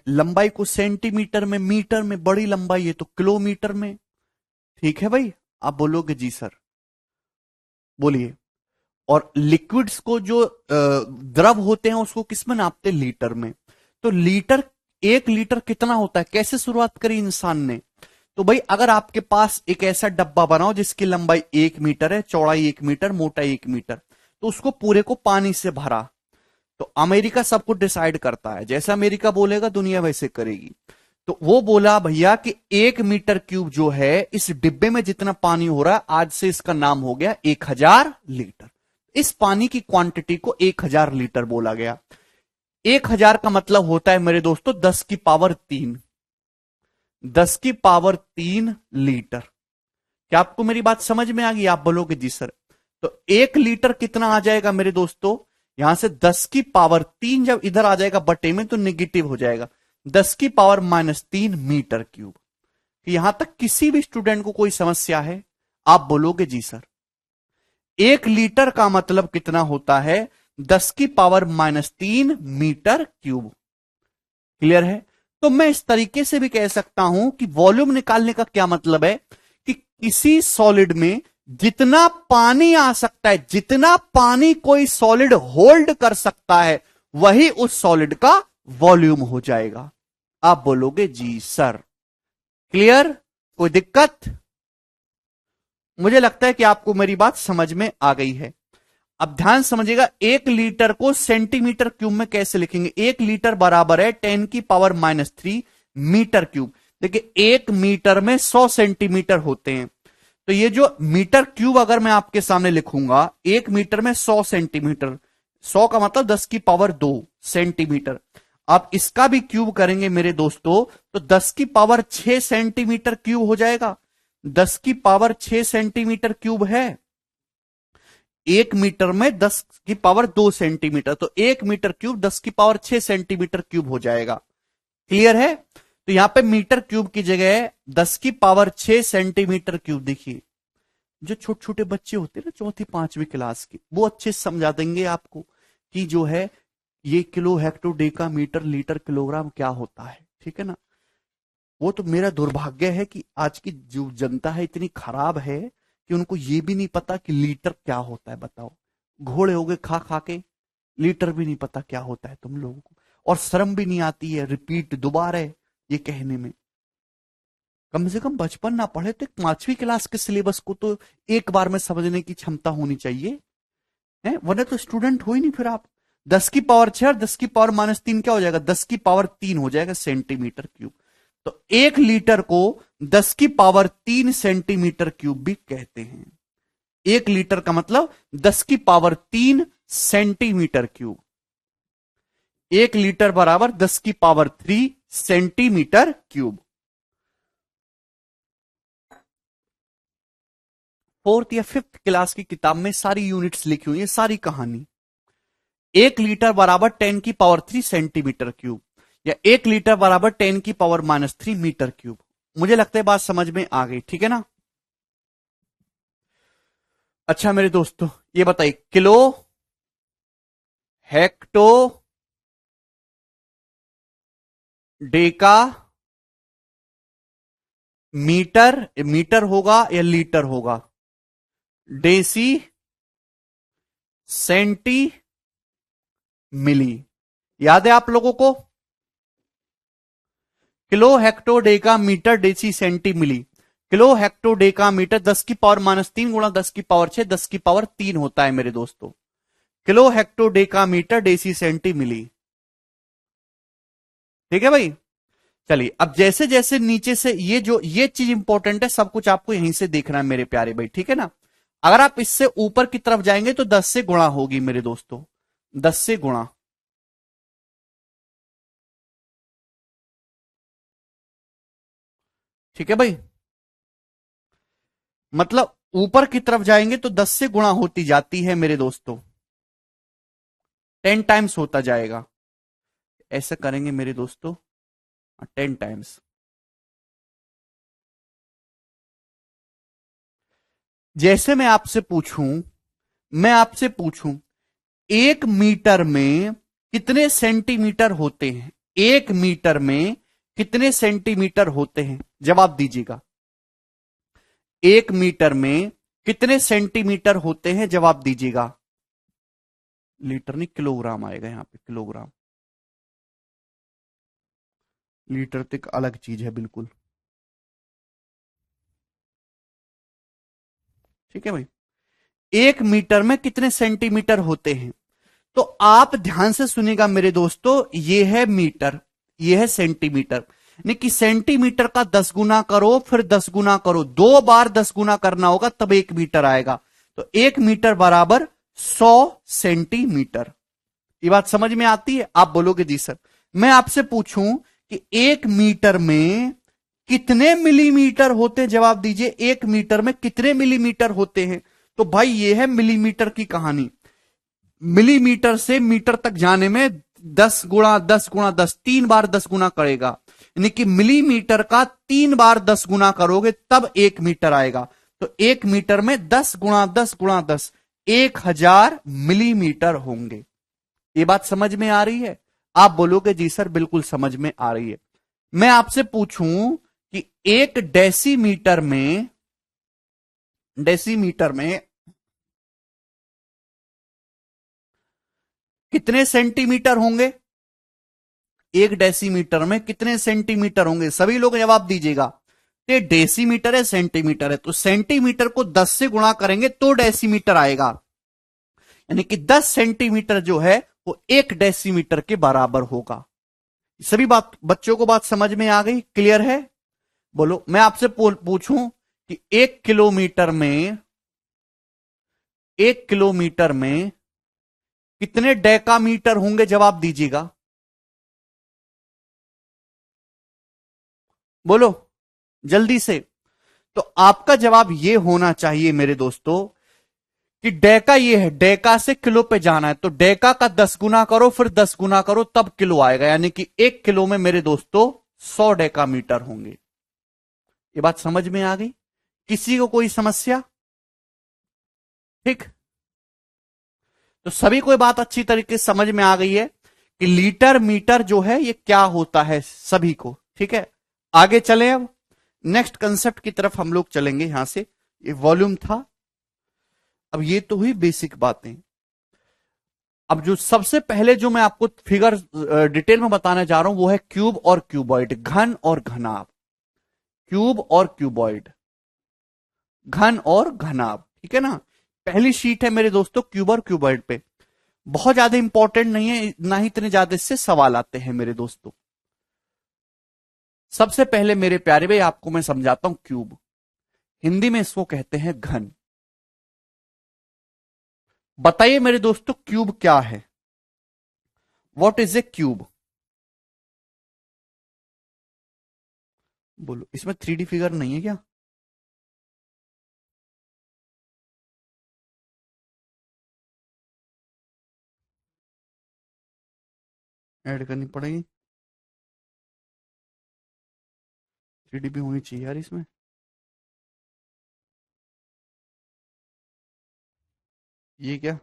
लंबाई को सेंटीमीटर में, मीटर में, बड़ी लंबाई है तो किलोमीटर में। ठीक है भाई? आप बोलोगे जी सर, बोलिए। और लिक्विड्स को जो द्रव होते हैं उसको किस में नापते? लीटर में। तो लीटर, 1 लीटर कितना होता है? कैसे शुरुआत करी इंसान ने? तो भाई अगर आपके पास एक ऐसा डब्बा बनाओ जिसकी लंबाई 1 मीटर है, चौड़ाई 1 मीटर, मोटाई 1 मीटर, तो उसको पूरे को पानी से भरा। तो अमेरिका सब कुछ डिसाइड करता है, जैसा अमेरिका बोलेगा दुनिया वैसे करेगी। तो वो बोला भैया कि 1 मीटर क्यूब जो है, इस डिब्बे में जितना पानी हो रहा है, आज से इसका नाम हो गया 1000 लीटर। इस पानी की क्वांटिटी को 1000 लीटर बोला गया। 1000 का मतलब होता है मेरे दोस्तों 10 की पावर 3, 10 की पावर 3 लीटर। क्या आपको मेरी बात समझ में आ गई? आप बोलोगे जी सर। तो 1 लीटर कितना आ जाएगा मेरे दोस्तों? यहां से 10 की पावर 3 जब इधर आ जाएगा बटे में तो निगेटिव हो जाएगा, 10 की पावर-3 मीटर क्यूब। यहां तक किसी भी स्टूडेंट को कोई समस्या है? आप बोलोगे जी सर। 1 लीटर का मतलब कितना होता है? 10 की पावर-3 मीटर क्यूब। क्लियर है? तो मैं इस तरीके से भी कह सकता हूं कि वॉल्यूम निकालने का क्या मतलब है कि किसी सॉलिड में जितना पानी आ सकता है, जितना पानी कोई सॉलिड होल्ड कर सकता है, वही उस सॉलिड का वॉल्यूम हो जाएगा। आप बोलोगे जी सर। क्लियर? कोई दिक्कत? मुझे लगता है कि आपको मेरी बात समझ में आ गई है। अब ध्यान समझिएगा, 1 लीटर को सेंटीमीटर क्यूब में कैसे लिखेंगे? 1 लीटर बराबर है 10 की पावर-3 मीटर क्यूब। देखिए 1 मीटर में 100 सेंटीमीटर होते हैं। तो ये जो मीटर क्यूब अगर मैं आपके सामने लिखूंगा, 1 मीटर में 100 सेंटीमीटर, 100 का मतलब 10 की पावर 2 सेंटीमीटर। आप इसका भी क्यूब करेंगे मेरे दोस्तों तो 10 की पावर 6 सेंटीमीटर क्यूब हो जाएगा। 10 की पावर 6 सेंटीमीटर क्यूब है। 1 मीटर में 10 की पावर 2 सेंटीमीटर, तो 1 मीटर क्यूब 10 की पावर 6 सेंटीमीटर क्यूब हो जाएगा। क्लियर है? तो यहां पे मीटर क्यूब की जगह 10 की पावर 6 सेंटीमीटर क्यूब। देखिए जो छोटे छोटे बच्चे होते हैं ना, चौथी पांचवी क्लास के, वो अच्छे से समझा देंगे आपको कि जो है ये kilo, hecto, deca, metre, litre, kilogram क्या होता है। ठीक है ना? वो तो मेरा दुर्भाग्य है कि आज की जो जनता है इतनी खराब है कि उनको ये भी नहीं पता कि लीटर क्या होता है। बताओ, घोड़े हो गए खा खा के, लीटर भी नहीं पता क्या होता है तुम लोगों को। और शर्म भी नहीं आती है रिपीट दोबारा ये कहने में। कम से कम बचपन ना पढ़े तो 5वीं क्लास के सिलेबस को तो एक बार में समझने की क्षमता होनी चाहिए है, वरना तो स्टूडेंट हो ही नहीं फिर आप। 10 की पावर 6 और 10 की पावर-3 क्या हो जाएगा? 10 की पावर 3 हो जाएगा सेंटीमीटर क्यूब। तो 1 लीटर को 10 की पावर 3 सेंटीमीटर क्यूब भी कहते हैं। 1 लीटर का मतलब 10 की पावर 3 सेंटीमीटर क्यूब। 1 लीटर बराबर 10 की पावर 3 सेंटीमीटर क्यूब। फोर्थ या फिफ्थ क्लास की किताब में सारी यूनिट्स लिखी हुई है, सारी कहानी। 1 लीटर बराबर 10 की पावर 3 सेंटीमीटर क्यूब, या 1 लीटर बराबर 10 की पावर-3 मीटर क्यूब। मुझे लगता है बात समझ में आ गई। ठीक है ना? अच्छा मेरे दोस्तों, ये बताइए kilo, hecto, deca, metre, metre होगा या लीटर होगा? Deci, centi, milli. याद है आप लोगों को? Kilo hecto deca metre deci centi milli. Kilo hecto deca metre 10⁻³ गुणा 10⁻6 10⁻³ होता है मेरे दोस्तों। Kilo hecto deca metre deci centi milli. ठीक है भाई। चलिए अब जैसे जैसे नीचे से ये चीज इंपॉर्टेंट है, सब कुछ आपको यहीं से देखना है मेरे प्यारे भाई, ठीक है ना। अगर आप इससे ऊपर की तरफ जाएंगे तो 10 से गुणा होगी मेरे दोस्तों, 10 से गुणा। ठीक है भाई। मतलब ऊपर की तरफ जाएंगे तो 10 से गुणा होती जाती है मेरे दोस्तों, 10 टाइम्स होता जाएगा। ऐसा करेंगे मेरे दोस्तों, 10 टाइम्स। जैसे मैं आपसे पूछूं 1 मीटर में कितने सेंटीमीटर होते हैं? 1 मीटर में कितने सेंटीमीटर होते हैं? जवाब दीजिएगा। 1 मीटर में कितने सेंटीमीटर होते हैं? जवाब दीजिएगा। लीटर नहीं, किलोग्राम आएगा यहां पे, किलोग्राम। लीटर तो एक अलग चीज है बिल्कुल। ठीक है भाई। 1 मीटर में कितने सेंटीमीटर होते हैं? तो आप ध्यान से सुनिएगा मेरे दोस्तों, ये है मीटर, ये है सेंटीमीटर। यानी कि सेंटीमीटर का 10 गुना करो, फिर 10 गुना करो, 2 बार 10 गुना करना होगा तब 1 मीटर आएगा। तो 1 मीटर बराबर 100 सेंटीमीटर। ये बात समझ में आती है? आप बोलोगे जी सर। मैं आपसे पूछूं कि 1 मीटर में कितने मिलीमीटर होते हैं? जवाब दीजिए। 1 मीटर में कितने मिलीमीटर होते हैं? तो भाई ये है मिलीमीटर की कहानी। मिलीमीटर से मीटर तक जाने में 10 गुणा 10 गुणा 10, 3 बार 10 गुना करेगा। यानी कि मिलीमीटर का 3 बार 10 गुना करोगे तब 1 मीटर आएगा। तो 1 मीटर में 10 गुणा 10 गुणा 10, 1000 मिलीमीटर होंगे। ये बात समझ में आ रही है? आप बोलोगे जी सर बिल्कुल समझ में आ रही है। मैं आपसे पूछूं कि एक डेसीमीटर में कितने सेंटीमीटर होंगे? एक डेसीमीटर में कितने सेंटीमीटर होंगे? सभी लोग जवाब दीजिएगा। ये डेसीमीटर है, सेंटीमीटर है, तो सेंटीमीटर को 10 से गुणा करेंगे तो डेसीमीटर आएगा। यानी कि 10 सेंटीमीटर जो है वो 1 डेसीमीटर के बराबर होगा। सभी बात बच्चों को बात समझ में आ गई? क्लियर है? बोलो। मैं आपसे पूछूं कि 1 किलोमीटर में कितने डेकामीटर होंगे? जवाब दीजिएगा। बोलो जल्दी से। तो आपका जवाब ये होना चाहिए मेरे दोस्तों कि डेका ये है, डेका से किलो पे जाना है, तो डेका का 10 गुना करो, फिर 10 गुना करो तब किलो आएगा। यानी कि 1 किलो में मेरे दोस्तों 100 डेकामीटर होंगे। ये बात समझ में आ गई? किसी को कोई समस्या? ठीक। तो सभी को ये बात अच्छी तरीके से समझ में आ गई है कि लीटर मीटर जो है ये क्या होता है सभी को। ठीक है। आगे चले अब नेक्स्ट कंसेप्ट की तरफ हम लोग चलेंगे। यहां से ये वॉल्यूम था। अब ये तो हुई बेसिक बातें। अब जो सबसे पहले जो मैं आपको फिगर डिटेल में बताने जा रहा हूं वो है क्यूब और क्यूबॉइड, घन और घनाभ। क्यूब और क्यूबॉइड, घन और घनाभ। ठीक है ना। पहली शीट है मेरे दोस्तों क्यूब और क्यूबॉइड पे। बहुत ज्यादा इंपॉर्टेंट नहीं है, ना ही इतने ज्यादा इससे सवाल आते हैं मेरे दोस्तों। सबसे पहले मेरे प्यारे भाई आपको मैं समझाता हूं क्यूब। हिंदी में इसको कहते हैं घन। बताइए मेरे दोस्तों क्यूब क्या है? What is a cube? बोलो। इसमें 3D फिगर नहीं है क्या? ऐड करनी पड़ेगी। 3D भी होनी चाहिए यार इसमें। ये क्या?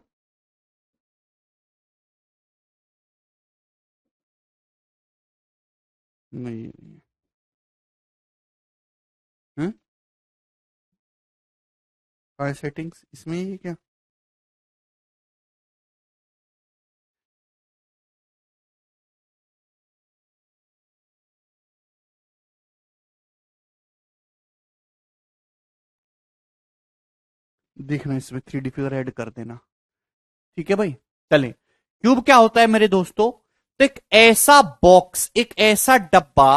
नहीं। हैं? काय सेटिंग्स इसमें ही है क्या? देखना, इसमें 3D फिगर ऐड कर देना। ठीक है भाई, चलें। क्यूब क्या होता है मेरे दोस्तों? तो एक ऐसा बॉक्स, एक ऐसा डब्बा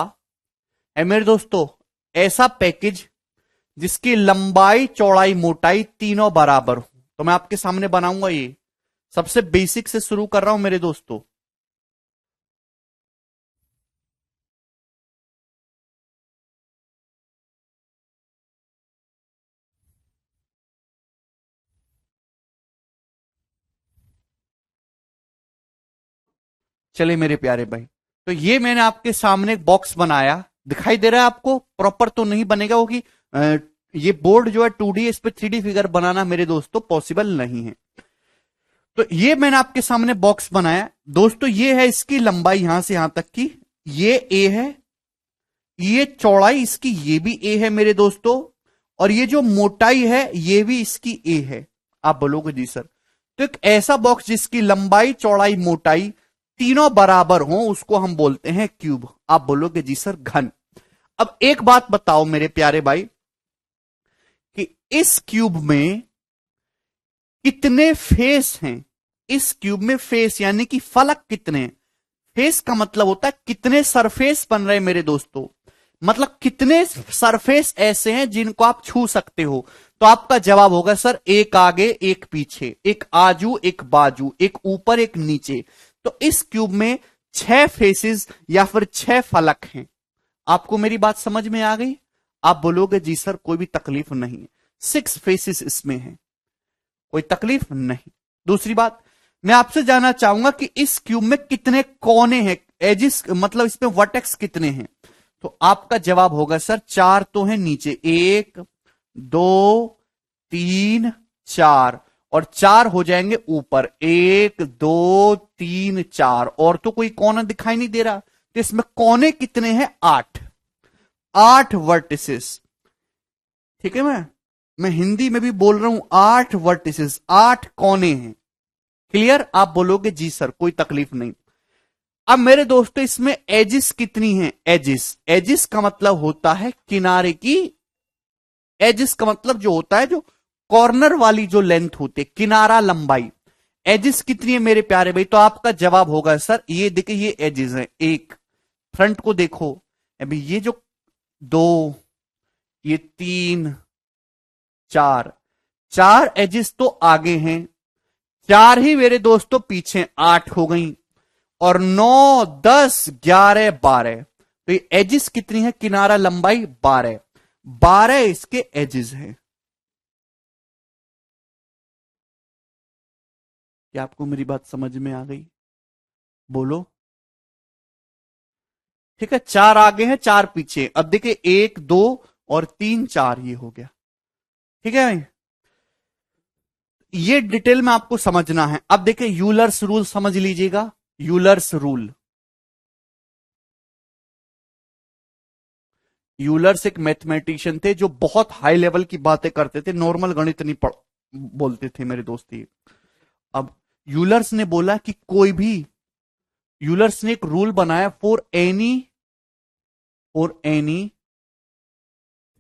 है मेरे दोस्तों, ऐसा पैकेज जिसकी लंबाई चौड़ाई मोटाई तीनों बराबर हो। तो मैं आपके सामने बनाऊंगा ये। सबसे बेसिक से शुरू कर रहा हूं मेरे दोस्तों। चले मेरे प्यारे भाई, तो ये मैंने आपके सामने एक बॉक्स बनाया, दिखाई दे रहा है आपको? प्रॉपर तो नहीं बनेगा, क्योंकि ये बोर्ड जो है 2D, इस पे 3D फिगर बनाना मेरे दोस्तों पॉसिबल नहीं है। तो ये मैंने आपके सामने बॉक्स बनाया दोस्तों। ये है इसकी लंबाई यहां से यहां तक की, ये ए है। ये चौड़ाई इसकी ये भी ए है मेरे दोस्तों, और ये जो मोटाई है ये भी इसकी ए है। आप बोलोगे जी सर, तो एक ऐसा बॉक्स जिसकी लंबाई चौड़ाई मोटाई तीनों बराबर हो उसको हम बोलते हैं क्यूब। आप बोलोगे जी सर घन। अब एक बात बताओ मेरे प्यारे भाई, कि इस क्यूब में कितने फेस हैं? इस क्यूब में फेस यानी कि फलक कितने हैं? फेस का मतलब होता है कितने सरफेस बन रहे हैं मेरे दोस्तों, मतलब कितने सरफेस ऐसे हैं जिनको आप छू सकते हो। तो आपका जवाब होगा सर एक आगे एक पीछे, एक आजू एक बाजू, एक ऊपर एक नीचे। तो इस क्यूब में 6 फेसेस या फिर 6 फलक हैं। आपको मेरी बात समझ में आ गई? आप बोलोगे जी सर कोई भी तकलीफ नहीं, 6 फेसेस इसमें है, कोई तकलीफ नहीं। दूसरी बात, मैं आपसे जानना चाहूंगा कि इस क्यूब में कितने कोने हैं, एजिस मतलब इसमें वर्टेक्स कितने हैं? तो आपका जवाब होगा सर 4 तो है नीचे, 1 2 3 4, और 4 हो जाएंगे ऊपर, 1 2 3 4, और तो कोई कोना दिखाई नहीं दे रहा। तो इसमें कोने कितने हैं? 8, 8 वर्टिसेस। ठीक है, मैं हिंदी में भी बोल रहा हूं, 8 वर्टिसेस, 8 कोने हैं। क्लियर? आप बोलोगे जी सर कोई तकलीफ नहीं। अब मेरे दोस्तों इसमें एजिस कितनी हैं? एजिस, एजिस का मतलब होता है किनारे की, एजिस का मतलब जो होता है जो कॉर्नर वाली जो लेंथ होती है, किनारा लंबाई। एजिस कितनी है मेरे प्यारे भाई? तो आपका जवाब होगा सर, ये देखिए ये एजिस है, एक फ्रंट को देखो अभी, ये जो 2, ये 3 4, 4 एजिस तो आगे हैं, 4 ही मेरे दोस्तों पीछे, 8 हो गई, और 9 10 11 12। तो ये एजिस कितनी है? किनारा लंबाई 12, 12 इसके एजिस हैं। क्या आपको मेरी बात समझ में आ गई? बोलो। ठीक है, 4 आगे हैं 4 पीछे। अब देखिए 1 2 और 3 4, ये हो गया। ठीक है भाई, ये डिटेल में आपको समझना है। अब देखिए यूलर्स रूल समझ लीजिएगा। यूलर्स रूल, यूलर्स एक मैथमेटिशियन थे जो बहुत हाई लेवल की बातें करते थे, नॉर्मल गणित नहीं पढ़ बोलते थे मेरे दोस्त ये। अब यूलर्स ने बोला कि कोई भी, यूलर्स ने एक रूल बनाया for any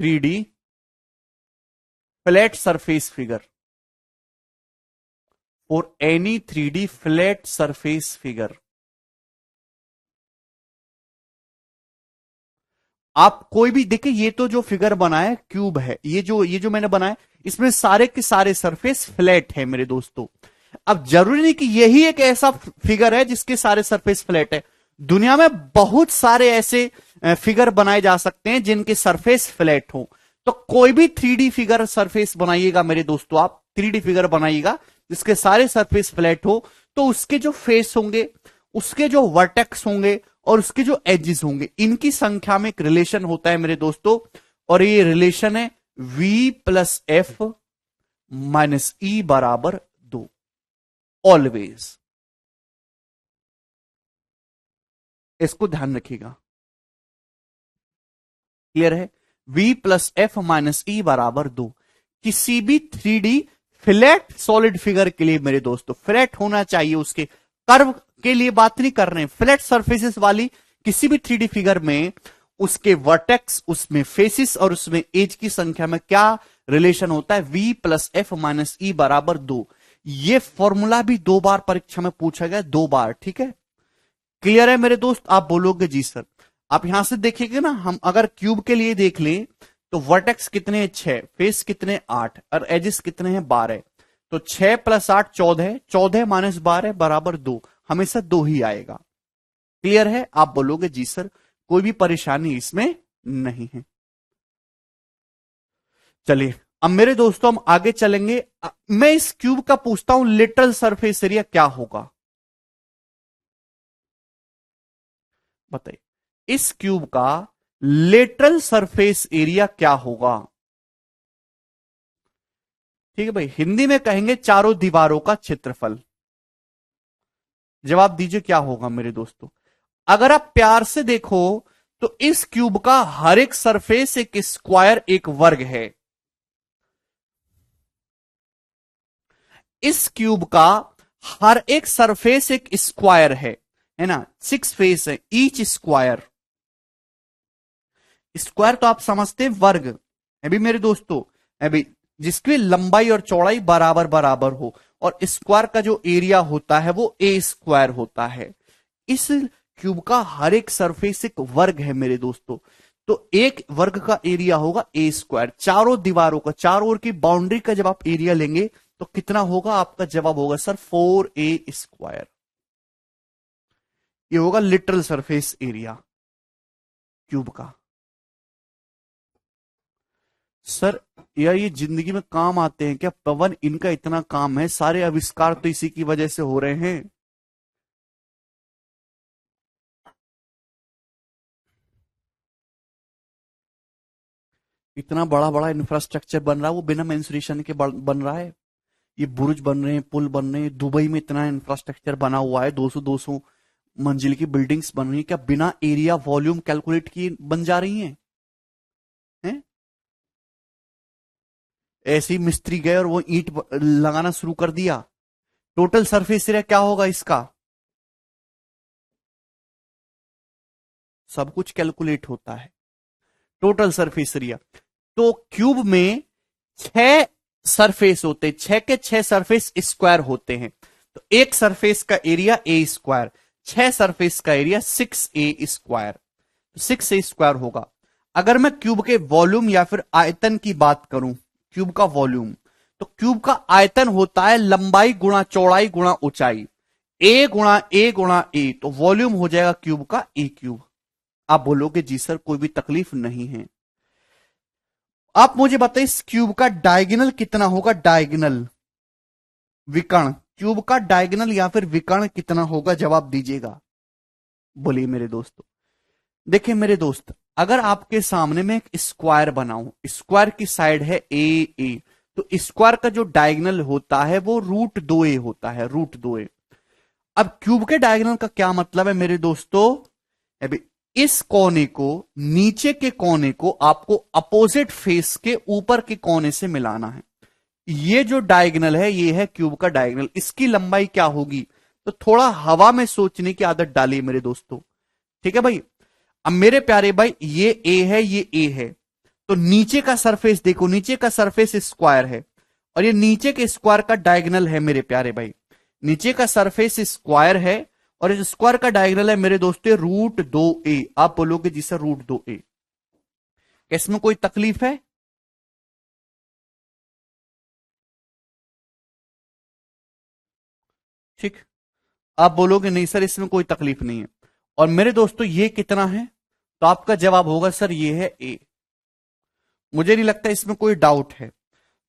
3D flat surface figure, for any 3D flat surface figure. आप कोई भी देखिए, ये तो जो फिगर बनाया क्यूब है, ये जो मैंने बनाया, इसमें सारे के सारे सरफेस फ्लैट है मेरे दोस्तों। अब जरूरी नहीं कि यही एक ऐसा फिगर है जिसके सारे सरफेस फ्लैट है। दुनिया में बहुत सारे ऐसे फिगर बनाए जा सकते हैं जिनके सरफेस फ्लैट हो। तो कोई भी 3D फिगर सरफेस बनाइएगा मेरे दोस्तों, आप 3D फिगर बनाइएगा जिसके सारे सरफेस फ्लैट हो, तो उसके जो फेस होंगे, उसके जो वर्टेक्स होंगे, और उसके जो एजेस होंगे, इनकी संख्या में एक रिलेशन होता है मेरे दोस्तों, और ये रिलेशन है V+F-E=2, ऑलवेज। इसको ध्यान रखिएगा। क्लियर है? v प्लस एफ माइनस ई बराबर 2। किसी भी 3D फ्लैट सॉलिड फिगर के लिए मेरे दोस्तों फ्लैट होना चाहिए, उसके कर्व के लिए बात नहीं कर रहे हैं, फ्लैट सरफेसेस वाली किसी भी 3D फिगर में उसके वर्टेक्स, उसमें फेसिस और उसमें एज की संख्या में क्या रिलेशन होता है, v प्लस एफ माइनस ई बराबर 2। ये फॉर्मूला भी 2 बार परीक्षा में पूछा गया, 2 बार, ठीक है। क्लियर है मेरे दोस्त? आप बोलोगे जी सर। आप यहां से देखेंगे ना, हम अगर क्यूब के लिए देख लें तो वर्टेक्स कितने हैं 6, फेस कितने 8 और एजिस कितने हैं 12। तो 6 प्लस 8 14, 14 माइनस 12 बराबर 2, हमेशा 2 ही आएगा। क्लियर है? आप बोलोगे जी सर, कोई भी परेशानी इसमें नहीं है। चलिए अब मेरे दोस्तों हम आगे चलेंगे। मैं इस क्यूब का पूछता हूं लिटरल सरफेस एरिया क्या होगा, बताइए। इस क्यूब का लेटरल सरफेस एरिया क्या होगा? ठीक है भाई, हिंदी में कहेंगे चारों दीवारों का क्षेत्रफल। जवाब दीजिए क्या होगा मेरे दोस्तों। अगर आप प्यार से देखो तो इस क्यूब का हर एक सरफेस एक स्क्वायर, एक वर्ग है। इस क्यूब का हर एक सरफेस एक स्क्वायर है ना, 6 फेस है ईच स्क्वायर। स्क्वायर तो आप समझते हैं वर्ग, अभी मेरे दोस्तों, अभी जिसकी लंबाई और चौड़ाई बराबर बराबर हो, और स्क्वायर का जो एरिया होता है वो ए स्क्वायर होता है। इस क्यूब का हर एक सरफेस एक वर्ग है मेरे दोस्तों, तो एक वर्ग का एरिया होगा ए स्क्वायर। चारों दीवारों का, चारों ओर की बाउंड्री का जब आप एरिया लेंगे तो कितना होगा? आपका जवाब होगा सर 4a स्क्वायर। ये होगा लिटरल सरफेस एरिया क्यूब का। सर यार ये जिंदगी में काम आते हैं क्या पवन? इनका इतना काम है, सारे आविष्कार तो इसी की वजह से हो रहे हैं। इतना बड़ा बड़ा इंफ्रास्ट्रक्चर बन रहा है वो बिना मेंसुरेशन के बन रहा है। ये बुर्ज बन रहे हैं, पुल बन रहे हैं, दुबई में इतना इंफ्रास्ट्रक्चर बना हुआ है, 200 मंजिल की बिल्डिंग्स बन रही है, क्या बिना एरिया वॉल्यूम कैलकुलेट किए बन जा रही हैं? हैं? ऐसे ही मिस्त्री गए और वो ईंट लगाना शुरू कर दिया। टोटल सरफेस एरिया क्या होगा इसका? सब कुछ कैलकुलेट होता है, टोटल सरफेस एरिया। तो क्यूब में 6 सरफेस होते हैं, 6 के 6 सरफेस स्क्वायर होते हैं। तो एक सरफेस का एरिया ए स्क्वायर, 6 सरफेस का area 6a square, 6a square होगा। अगर मैं क्यूब के वॉल्यूम या फिर आयतन की बात करूं, क्यूब का वॉल्यूम, तो क्यूब का आयतन होता है लंबाई गुणा चौड़ाई गुणा ऊंचाई, ए गुणा ए गुणा ए, तो वॉल्यूम हो जाएगा क्यूब का ए क्यूब। आप बोलोगे जी सर कोई भी तकलीफ नहीं है। आप मुझे बताइए इस क्यूब का डायगोनल कितना होगा? डायगोनल विकर्ण, क्यूब का डायगोनल या फिर विकर्ण कितना होगा? जवाब दीजिएगा, बोलिए मेरे दोस्तों। देखिए मेरे दोस्त, अगर आपके सामने में एक स्क्वायर बनाऊं, स्क्वायर की साइड है ए, तो स्क्वायर का जो डायगोनल होता है वो √2a होता है, √2a। अब क्यूब के डायगोनल का क्या मतलब है मेरे दोस्तों? अभी इस कोने को, नीचे के कोने को आपको अपोजिट फेस के ऊपर के कोने से मिलाना है। ये जो डायगोनल है ये है क्यूब का डायगोनल। इसकी लंबाई क्या होगी? तो थोड़ा हवा में सोचने की आदत डालिए मेरे दोस्तों, ठीक है भाई। अब मेरे प्यारे भाई ये ए है, ये ए है, तो नीचे का सरफेस देखो, नीचे का सरफेस स्क्वायर है और ये नीचे के स्क्वायर का डायगोनल है मेरे प्यारे भाई। नीचे का सरफेस स्क्वायर है और इस स्क्वायर का डायगोनल है मेरे दोस्तों √2a। आप बोलोगे जी सर √2a, इसमें कोई तकलीफ है? ठीक, आप बोलोगे नहीं सर इसमें कोई तकलीफ नहीं है। और मेरे दोस्तों ये कितना है? तो आपका जवाब होगा सर ये है ए। मुझे नहीं लगता इसमें कोई डाउट है।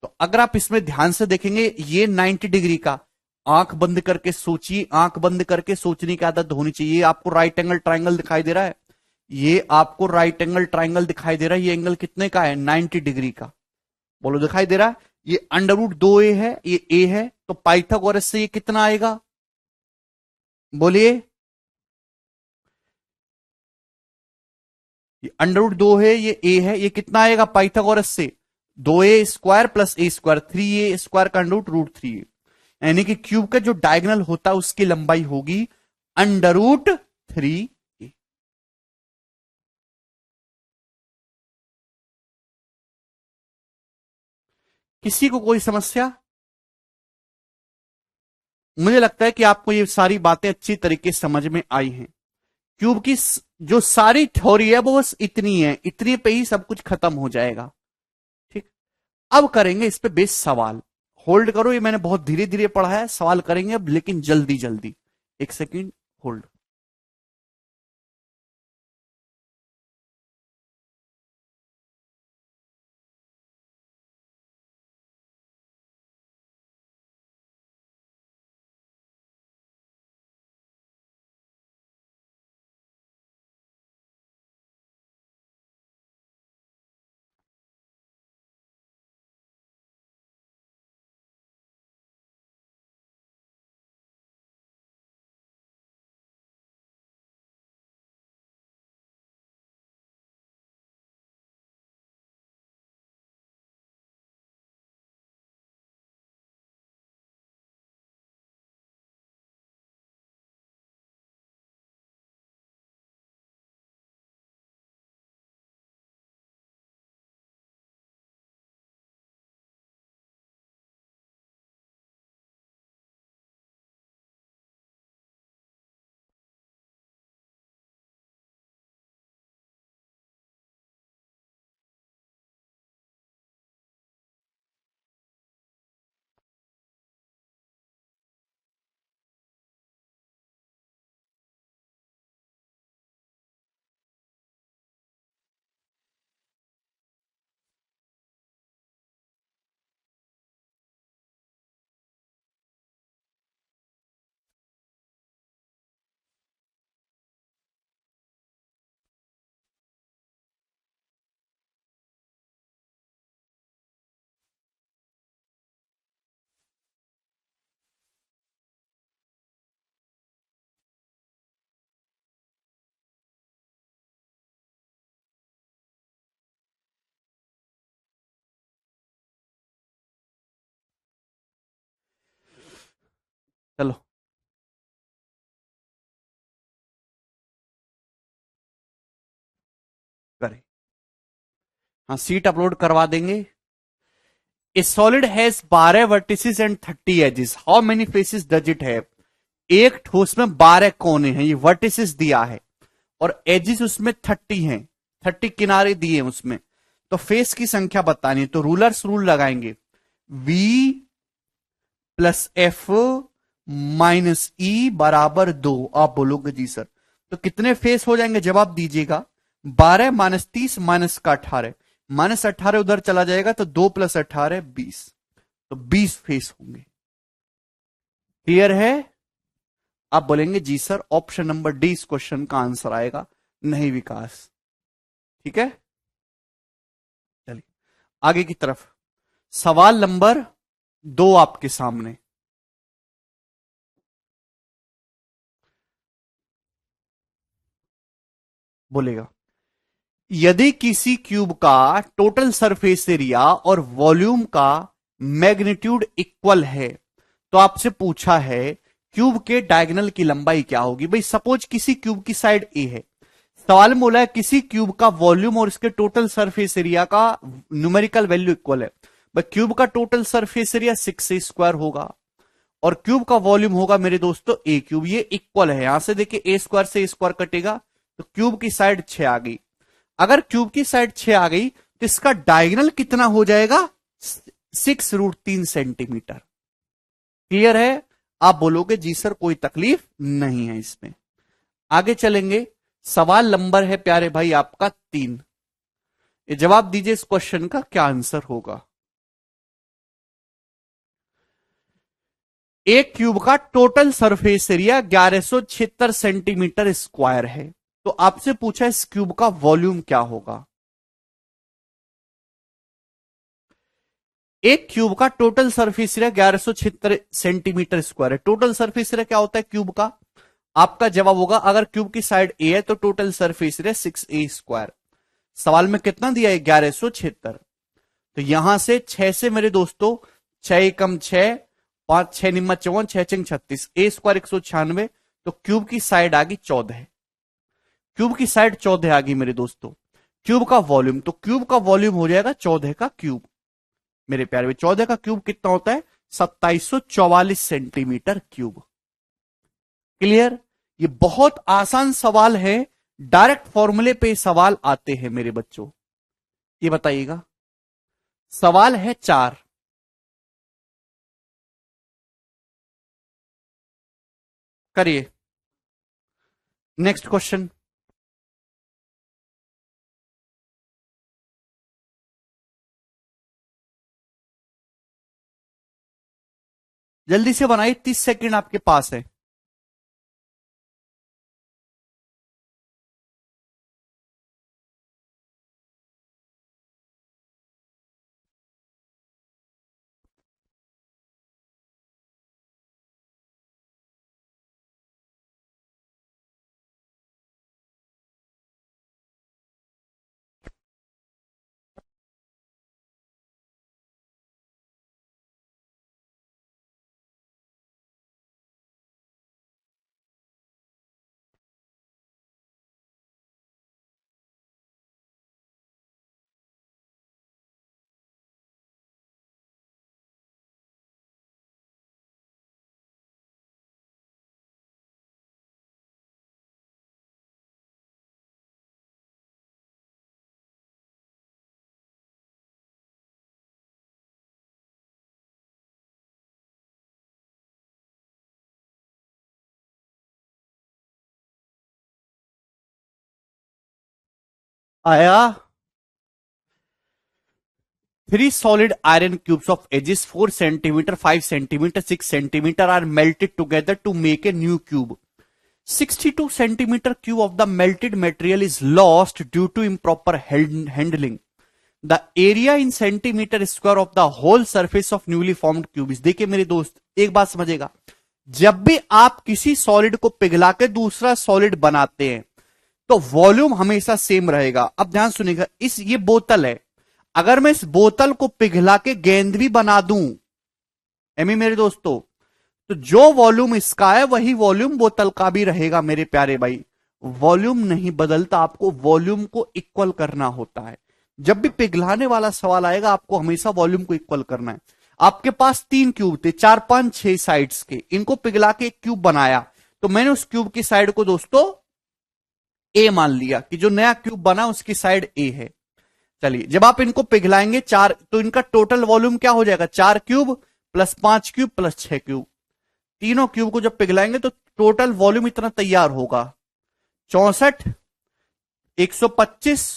तो अगर आप इसमें ध्यान से देखेंगे ये 90 डिग्री का, आंख बंद करके सोचिए, आंख बंद करके सोचने की आदत होनी चाहिए। ये आपको राइट एंगल ट्राइंगल दिखाई दे रहा है, ये आपको राइट एंगल ट्राइंगल दिखाई दे रहा है, ये एंगल कितने का है? 90 डिग्री का। बोलो दिखाई दे रहा है? ये √2a है, ये ए है, तो पाइथागोरस से ये कितना आएगा? बोलिए। ये अंडर रूट 2 है, ये ए है, ये कितना आएगा पाइथागोरस से 2a² प्लस a², 3a² का अंडर रूट √3a, यानी कि क्यूब का जो डायगोनल होता है उसकी लंबाई होगी अंडर रूट 3a। किसी को कोई समस्या? मुझे लगता है कि आपको ये सारी बातें अच्छी तरीके से समझ में आई हैं। क्यूब की जो सारी थ्योरी है वो बस इतनी है, इतनी पे ही सब कुछ खत्म हो जाएगा। ठीक, अब करेंगे इस पे बेस सवाल। होल्ड करो, ये मैंने बहुत धीरे धीरे पढ़ा है, सवाल करेंगे अब लेकिन जल्दी जल्दी। एक सेकेंड होल्ड। चलो करें, हाँ सीट अपलोड करवा देंगे। A solid has 12 vertices and 30 edges, how many faces does it have? एक ठोस में 12 कोने हैं, ये वर्टिसेस दिया है, और एजेस उसमें 30 हैं, 30 किनारे दिए हैं उसमें। तो फेस की संख्या बतानी है, तो रूलर्स रूल लगाएंगे, V प्लस एफ माइनस ई बराबर 2। आप बोलोगे जी सर तो कितने फेस हो जाएंगे, जवाब दीजिएगा। 12 माइनस 30 माइनस का 18, माइनस 18 उधर चला जाएगा तो 2 प्लस 18 20, तो 20 फेस होंगे। क्लियर है? आप बोलेंगे जी सर ऑप्शन नंबर डी इस क्वेश्चन का आंसर आएगा। नहीं विकास, ठीक है, चलिए आगे की तरफ। सवाल नंबर 2 आपके सामने बोलेगा, यदि किसी क्यूब का टोटल सरफेस एरिया और वॉल्यूम का मैग्नीट्यूड इक्वल है, तो आपसे पूछा है क्यूब के डायगोनल की लंबाई क्या होगी। भाई सपोज किसी क्यूब की साइड ए है, सवाल में बोला है किसी क्यूब का वॉल्यूम और इसके टोटल सरफेस एरिया का न्यूमेरिकल वैल्यू इक्वल है। भाई क्यूब का टोटल सरफेस एरिया 6a² होगा और क्यूब का वॉल्यूम होगा मेरे दोस्तों ए क्यूब, ये इक्वल है। यहां से देखिए a² से a² कटेगा तो क्यूब की साइड 6 आ गई। अगर क्यूब की साइड 6 आ गई तो इसका डायगोनल कितना हो जाएगा, 6√3 सेंटीमीटर। क्लियर है? आप बोलोगे जी सर कोई तकलीफ नहीं है इसमें। आगे चलेंगे, सवाल नंबर है प्यारे भाई आपका 3। ये जवाब दीजिए इस क्वेश्चन का क्या आंसर होगा। एक क्यूब का total surface area 1176 centimetre square है, तो आपसे पूछा इस क्यूब का वॉल्यूम क्या होगा। एक क्यूब का total surface area 1176 centimetre square है। टोटल सरफेस एरिया क्या होता है क्यूब का? आपका जवाब होगा, अगर क्यूब की साइड ए है तो टोटल सरफेस एरिया 6a²। सवाल में कितना दिया है 1176। तो यहां से 6 से मेरे दोस्तों 6 एकम 6, 5 6 निम्मा 54, 6 चिंग 36, ए स्क्वायर 196। तो क्यूब की साइड आ गई 14, क्यूब की साइड 14 आ गई मेरे दोस्तों। क्यूब का वॉल्यूम, तो क्यूब का वॉल्यूम हो जाएगा 14 का क्यूब। मेरे प्यारे में 14 का क्यूब कितना होता है? 2744 सेंटीमीटर क्यूब। क्लियर? ये बहुत आसान सवाल है, डायरेक्ट फॉर्मूले पे सवाल आते हैं मेरे बच्चों। ये बताइएगा, सवाल है 4। करिए नेक्स्ट क्वेश्चन। जल्दी से बनाइए, 30 सेकंड आपके पास है। आया। 3 solid iron cubes of edges 4 centimeter, 5 centimeter, 6 centimeter are melted together to make a new cube. 62 centimeter cube of the melted material is lost due to improper handling. The area in centimeter square of the whole surface of newly formed cube is। देखिए मेरे दोस्त, एक बात समझेगा, जब भी आप किसी सॉलिड को पिघला के दूसरा सॉलिड बनाते हैं तो वॉल्यूम हमेशा सेम रहेगा। अब ध्यान सुनिएगा, ये बोतल है, अगर मैं इस बोतल को पिघला के गेंद भी बना दूं, एमी मेरे दोस्तों, तो जो वॉल्यूम इसका है वही वॉल्यूम बोतल का भी रहेगा मेरे प्यारे भाई। वॉल्यूम नहीं बदलता, आपको वॉल्यूम को इक्वल करना होता है। जब भी पिघलाने वाला सवाल आएगा आपको हमेशा वॉल्यूम को इक्वल करना है। आपके पास 3 क्यूब थे, 4 5 6 साइड्स के, इनको पिघला के एक क्यूब बनाया, तो मैंने उस क्यूब की साइड को दोस्तों ए मान लिया कि जो नया क्यूब बना उसकी साइड ए है। चलिए, जब आप इनको पिघलाएंगे 4, तो इनका टोटल वॉल्यूम क्या हो जाएगा? 4 cube plus 5 cube plus 6 cube. तीनों क्यूब को जब पिघलाएंगे तो टोटल वॉल्यूम इतना तैयार होगा, 64, 125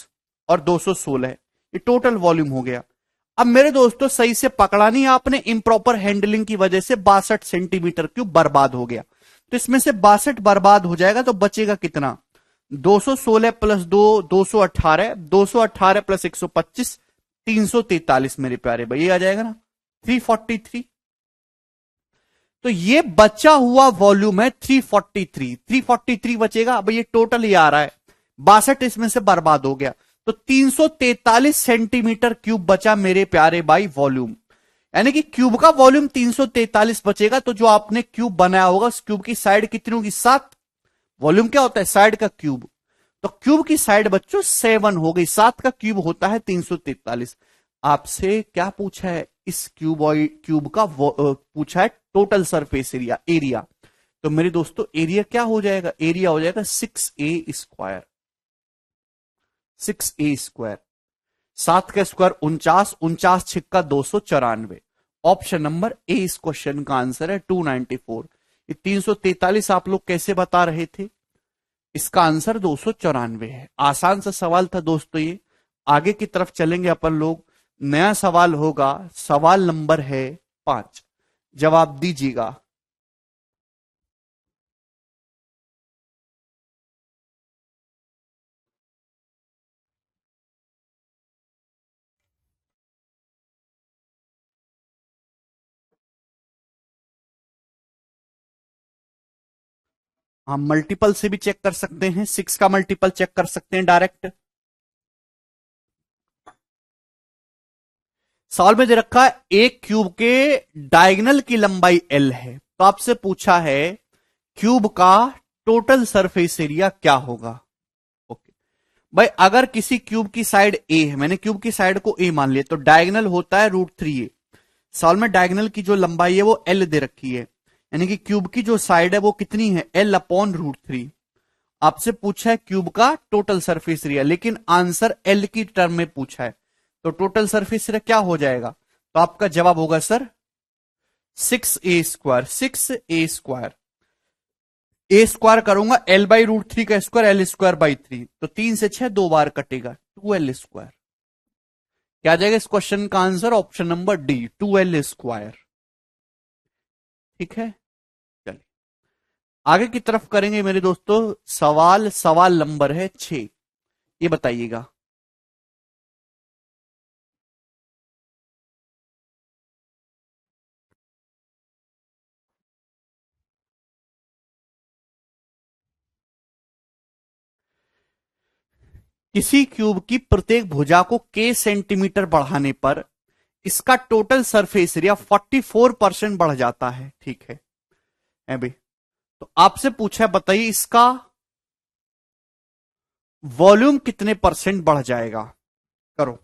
और 216। ये टोटल वॉल्यूम हो गया। अब मेरे दोस्तों सही से पकड़ा नहीं आपने, इम्प्रॉपर हैंडलिंग की वजह से 62 सेंटीमीटर क्यूब बर्बाद हो गया। तो इसमें से 62 बर्बाद हो जाएगा तो बचेगा कितना? 216 प्लस 2 218, 218 प्लस 125 343 मेरे प्यारे भाई, ये आ जाएगा ना 343। तो ये बचा हुआ वॉल्यूम है 343, 343 बचेगा। अब ये टोटल ही आ रहा है, 62 इसमें से बर्बाद हो गया, तो 343 सेंटीमीटर क्यूब बचा मेरे प्यारे भाई वॉल्यूम। यानी कि क्यूब का वॉल्यूम 343 बचेगा। तो जो आपने क्यूब बनाया होगा उस क्यूब की साइड कितनी होगी? 7। वॉल्यूम क्या होता है? साइड का क्यूब। तो क्यूब की साइड बच्चों 7 हो गई, 7 का क्यूब होता है 343। आपसे क्या पूछा है? इस क्यूब का पूछा है टोटल सरफेस एरिया, एरिया। तो मेरे दोस्तों एरिया क्या हो जाएगा? एरिया हो जाएगा 6a स्क्वायर, 6a स्क्वायर। 7 का स्क्वायर 49, 49 छिक्का 294। ऑप्शन नंबर ए इस क्वेश्चन का आंसर है 294। ये 343 आप लोग कैसे बता रहे थे? इसका आंसर 294 है। आसान सा सवाल था दोस्तों ये। आगे की तरफ चलेंगे अपन लोग, नया सवाल होगा। सवाल नंबर है 5, जवाब दीजिएगा। हम मल्टीपल से भी चेक कर सकते हैं, 6 का मल्टीपल चेक कर सकते हैं डायरेक्ट। सवाल में दे रखा है एक क्यूब के डायगोनल की लंबाई एल है, तो आपसे पूछा है क्यूब का टोटल सरफेस एरिया क्या होगा। ओके भाई, अगर किसी क्यूब की साइड ए है, मैंने क्यूब की साइड को ए मान लिया, तो डायगोनल होता है √3a। सवाल में डायगोनल की जो लंबाई है वो एल दे रखी है, यानी कि क्यूब की जो साइड है वो कितनी है, L/√3। आपसे पूछा है क्यूब का टोटल सरफेस एरिया, लेकिन आंसर एल की टर्म में पूछा है, तो टोटल सरफेस एरिया क्या हो जाएगा, तो आपका जवाब होगा सर 6a²। 6a², ए स्क्वायर करूंगा L/√3 का स्क्वायर L²/3, तो 3 से 6 2 बार कटेगा, 2L²। क्या आ जाएगा इस क्वेश्चन का answer, option number D, 2L²। ठीक है, चलिए आगे की तरफ करेंगे मेरे दोस्तों। सवाल नंबर है 6, ये बताइएगा। किसी क्यूब की प्रत्येक भुजा को k सेंटीमीटर बढ़ाने पर इसका टोटल सरफेस एरिया 44% बढ़ जाता है। ठीक है भाई, तो आपसे पूछा है बताइए इसका वॉल्यूम कितने परसेंट बढ़ जाएगा, करो।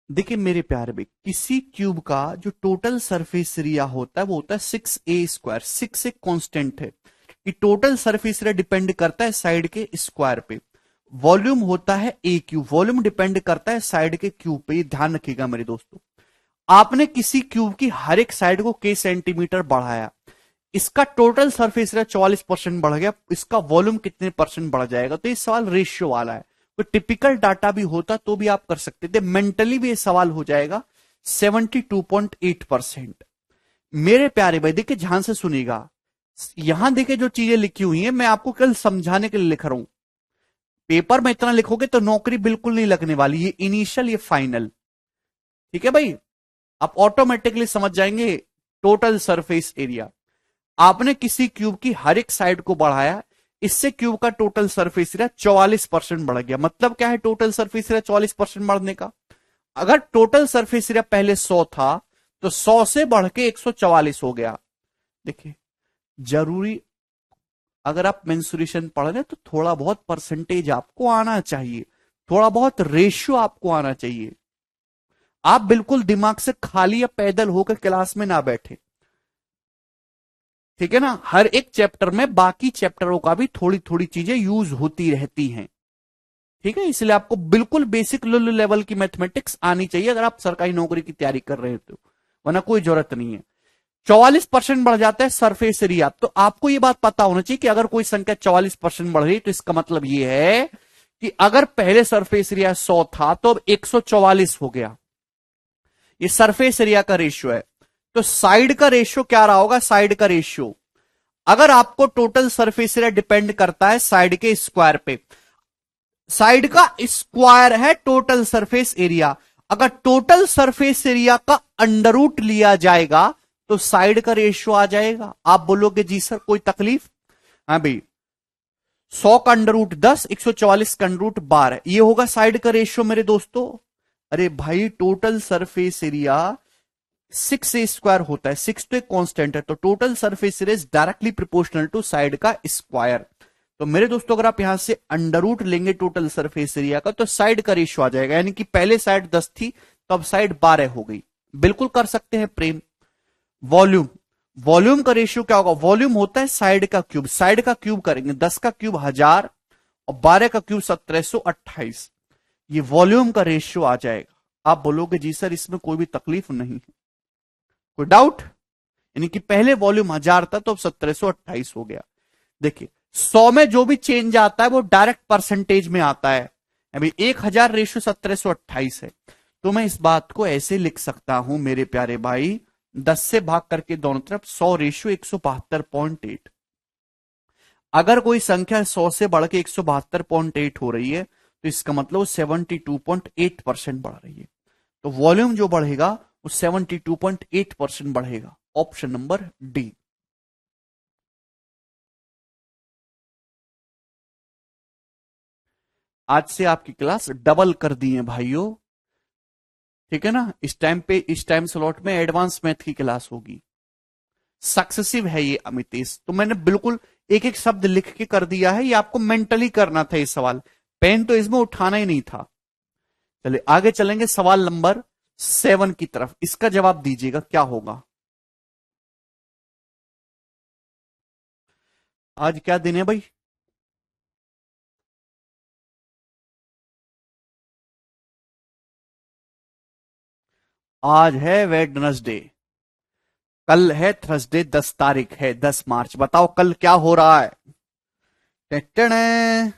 देखिए मेरे प्यारे भाई, किसी क्यूब का जो टोटल सरफेस एरिया होता है वो होता है 6a²। 6 एक कांस्टेंट है कि टोटल सरफेस एरिया डिपेंड करता है साइड के स्क्वायर पे। वॉल्यूम होता है ए क्यूब, वॉल्यूम डिपेंड करता है साइड के क्यूब पे, ये ध्यान रखिएगा मेरे दोस्तों। आपने किसी क्यूब की हर एक साइड को k सेंटीमीटर बढ़ाया, इसका टोटल सरफेस एरिया 44% बढ़ गया, इसका वॉल्यूम कितने परसेंट बढ़ जाएगा, तो ये सवाल रेशियो वाला है। तो टिपिकल डाटा भी होता तो भी आप कर सकते थे, मेंटली भी ये सवाल हो जाएगा 72.8%। मेरे प्यारे भाई देखिए ध्यान से सुनिएगा, यहां देखिए जो चीजें लिखी हुई हैं मैं आपको कल समझाने के लिए लिख रहा हूं। पेपर में इतना लिखोगे तो नौकरी बिल्कुल नहीं लगने वाली, ये इनिशियल ये फाइनल। ठीक है भाई, आप ऑटोमेटिकली समझ जाएंगे। टोटल सरफेस एरिया, आपने किसी क्यूब की हर एक साइड को बढ़ाया, इससे क्यूब का टोटल सरफेस एरिया 44% बढ़ गया। मतलब क्या है टोटल सरफेस एरिया 44% बढ़ने का, अगर टोटल सरफेस एरिया पहले 100 था तो 100 से बढ़ के 144 हो गया। देखिए जरूरी, अगर आप मेंसुरेशन पढ़ रहे हैं तो थोड़ा बहुत परसेंटेज आपको आना चाहिए, थोड़ा बहुत रेशियो आपको आना चाहिए। आप बिल्कुल दिमाग से खाली या पैदल होकर क्लास में ना बैठे। ठीक है ना, हर एक चैप्टर में बाकी चैप्टरों का भी थोड़ी थोड़ी चीजें यूज होती रहती हैं। ठीक है, इसलिए आपको बिल्कुल बेसिक लो लेवल की मैथमेटिक्स आनी चाहिए अगर आप सरकारी नौकरी की तैयारी कर रहे हो तो, वरना कोई जरूरत नहीं है। 44% बढ़ जाता है सरफेस एरिया, तो आपको यह बात पता होना चाहिए कि अगर कोई संख्या 44% बढ़ रही तो इसका मतलब यह है कि अगर पहले सरफेस एरिया 100 था तो अब 144 हो गया। ये सरफेस एरिया का रेशियो है। तो साइड का रेशियो क्या रहा होगा, साइड का रेशियो, अगर आपको टोटल सरफेस एरिया डिपेंड करता है साइड के स्क्वायर पे, साइड का स्क्वायर है टोटल सरफेस एरिया, अगर टोटल सरफेस एरिया का अंडर रूट लिया जाएगा तो साइड का रेशियो आ जाएगा। आप बोलोगे जी सर कोई तकलीफ, हाँ भाई 100 का अंडर रूट 10, 144 का अंडर रूट 12, ये होगा साइड का रेशियो मेरे दोस्तों। अरे भाई टोटल सरफेस एरिया 6a² होता है, 6 तो एक कांस्टेंट है, तो total surface area is directly proportional to side का स्क्वायर। तो मेरे दोस्तों अगर आप यहां से अंडर रूट लेंगे टोटल सरफेस एरिया का तो साइड का रेशियो आ जाएगा, यानी कि पहले साइड 10 थी तो अब साइड 12 हो गई। बिल्कुल कर सकते हैं प्रेम। वॉल्यूम, वॉल्यूम का रेशियो क्या होगा, वॉल्यूम होता है साइड का क्यूब, साइड का क्यूब करेंगे 10 का क्यूब 1000 और 12 का क्यूब 1728, ये वॉल्यूम का रेशियो आ जाएगा। आप बोलोगे जी सर इसमें कोई भी तकलीफ नहीं है, कोई डाउट, यानी कि पहले वॉल्यूम 1000 था तो अब 1728 हो गया। देखिए 100 में जो भी चेंज आता है वो डायरेक्ट परसेंटेज में आता है, अभी 1000 रेशियो 1728 है, तो मैं इस बात को ऐसे लिख सकता हूं मेरे प्यारे भाई, 10 से भाग करके दोनों तरफ 100 रेशियो 172.8। अगर कोई संख्या 100 से बढ़ के 172.8 हो रही है तो इसका मतलब 72.8% बढ़ रही है, तो वॉल्यूम जो बढ़ेगा वो 72.8% बढ़ेगा। Option number D. आज से आपकी क्लास डबल कर दी है भाइयों, ठीक है ना। इस टाइम स्लॉट में एडवांस मैथ की क्लास होगी। सक्सेसिव है ये अमितेश, तो मैंने बिल्कुल एक एक शब्द लिख के कर दिया है, ये आपको मेंटली करना था ये सवाल, पेन तो इसमें उठाना ही नहीं था। चलिए आगे चलेंगे सवाल नंबर 7 की तरफ, इसका जवाब दीजिएगा क्या होगा। आज क्या दिन है भाई? आज है वेडनेसडे, कल है थर्सडे, 10 तारीख है, 10 मार्च। बताओ कल क्या हो रहा है? टेटणे।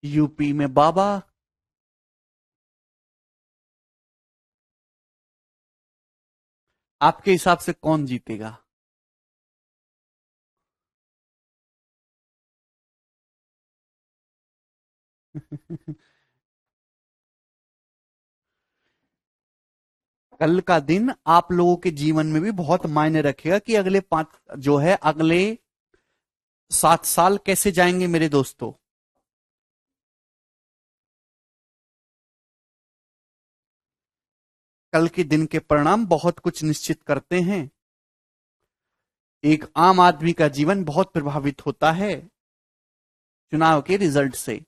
यूपी में बाबा। आपके हिसाब से कौन जीतेगा? कल का दिन आप लोगों के जीवन में भी बहुत मायने रखेगा कि अगले 5 जो है अगले 7 साल कैसे जाएंगे मेरे दोस्तों। कल के दिन के परिणाम बहुत कुछ निश्चित करते हैं। एक आम आदमी का जीवन बहुत प्रभावित होता है चुनाव के रिजल्ट से।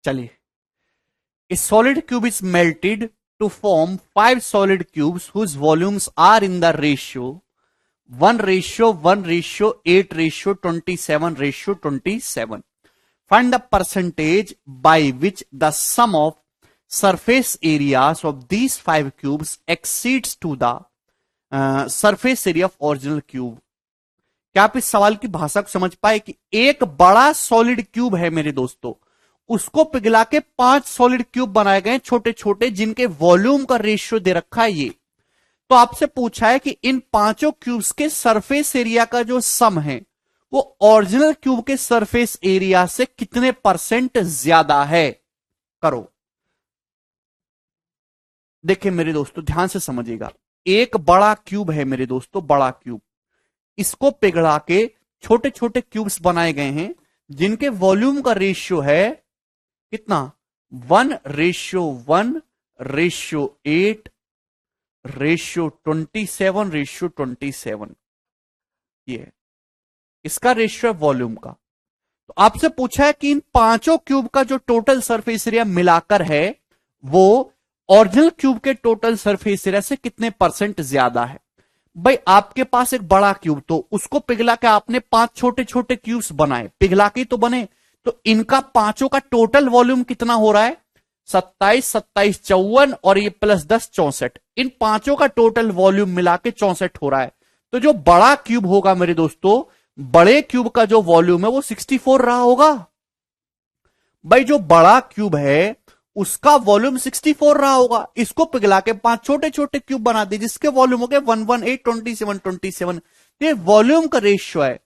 चलिए, a solid cube is melted to form 5 solid cubes whose volumes are in the ratio 1:1:8:27:27. Find the percentage by which the sum of surface areas of these 5 cubes exceeds to the surface area of original cube. क्या आप इस सवाल की भाषा को समझ पाए कि एक बड़ा सॉलिड क्यूब है मेरे दोस्तों, उसको पिघला के 5 सॉलिड क्यूब बनाए गए छोटे छोटे, जिनके वॉल्यूम का रेशियो दे रखा है ये। तो आपसे पूछा है कि इन 5 क्यूब्स के सरफेस एरिया का जो सम है वो ओरिजिनल क्यूब के सरफेस एरिया से कितने परसेंट ज्यादा है। करो। देखिए मेरे दोस्तों ध्यान से समझिएगा, एक बड़ा क्यूब है मेरे दोस्तों, बड़ा क्यूब, इसको पिघला के छोटे छोटे क्यूब्स बनाए गए हैं जिनके वॉल्यूम का रेशियो है कितना, 1:1:8:27:27, ये है इसका रेशियो है वॉल्यूम का। तो आपसे पूछा है कि इन 5 क्यूब का जो टोटल सरफेस एरिया मिलाकर है वो ओरिजिनल क्यूब के टोटल सरफेस एरिया से कितने परसेंट ज्यादा है। भाई आपके पास एक बड़ा क्यूब, तो उसको पिघला के आपने 5 छोटे छोटे क्यूब्स बनाए, पिघला के तो बने, तो इनका 5 का टोटल वॉल्यूम कितना हो रहा है, 27, 27, 54 और ये +10, 64। इन 5 का टोटल वॉल्यूम मिला के 64 हो रहा है। तो जो बड़ा क्यूब होगा मेरे दोस्तों, बड़े क्यूब का जो वॉल्यूम है वो 64 रहा होगा। भाई जो बड़ा क्यूब है उसका वॉल्यूम 64 रहा होगा, इसको पिघला के 5 छोटे छोटे क्यूब बना दिए जिसके वॉल्यूम हो गए 1:1:8:27:27। ये वॉल्यूम का रेशियो है,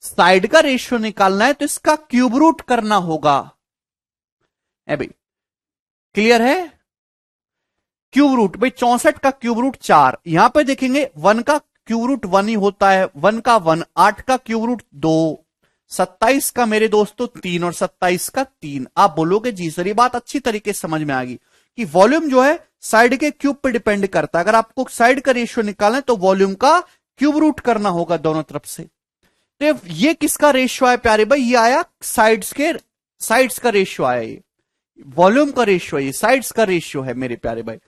साइड का रेशियो निकालना है तो इसका क्यूब रूट करना होगा। भाई क्लियर है? क्यूब रूट, भाई 64 का क्यूब रूट 4, यहां पे देखेंगे 1 का क्यूब रूट 1 ही होता है, 1 का 1, 8 का क्यूब रूट 2, 27 का मेरे दोस्तों 3 और 27 का 3। आप बोलोगे जी सर ये बात अच्छी तरीके से समझ में आ गई कि वॉल्यूम जो है साइड के क्यूब पे डिपेंड करता है। अगर आपको साइड का रेशियो निकालना है तो वॉल्यूम का क्यूब रूट करना होगा दोनों तरफ से। तो ये किसका रेशियो है प्यारे भाई, ये आया साइड्स का रेशियो आया, ये वॉल्यूम का रेशियो है, ये साइड्स का रेशियो है मेरे प्यारे भाई।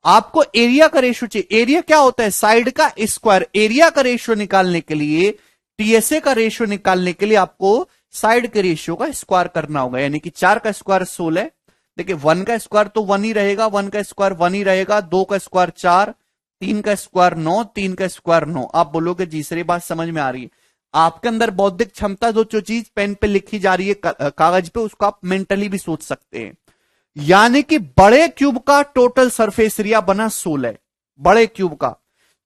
आपको एरिया का रेशियो चाहिए। एरिया क्या होता है, साइड का स्क्वायर। एरिया का रेशियो निकालने के लिए, टीएसए का रेशियो निकालने के लिए आपको साइड के रेशियो का स्क्वायर करना होगा। यानी कि 4 का स्क्वायर 16, देखिए 1 का स्क्वायर तो 1 ही रहेगा, 1 का स्क्वायर 1 ही रहेगा, 2 का स्क्वायर 4, 3 का स्क्वायर 9, 3 का स्क्वायर 9। आप बोलोगे जी सर ये बात समझ में आ रही है। आपके अंदर बौद्धिक क्षमता जो चीज पेन पे लिखी जा रही है कागज पे, उसको आप मेंटली भी सोच सकते हैं। यानी कि बड़े क्यूब का टोटल सरफेस एरिया बना 16, बड़े क्यूब का।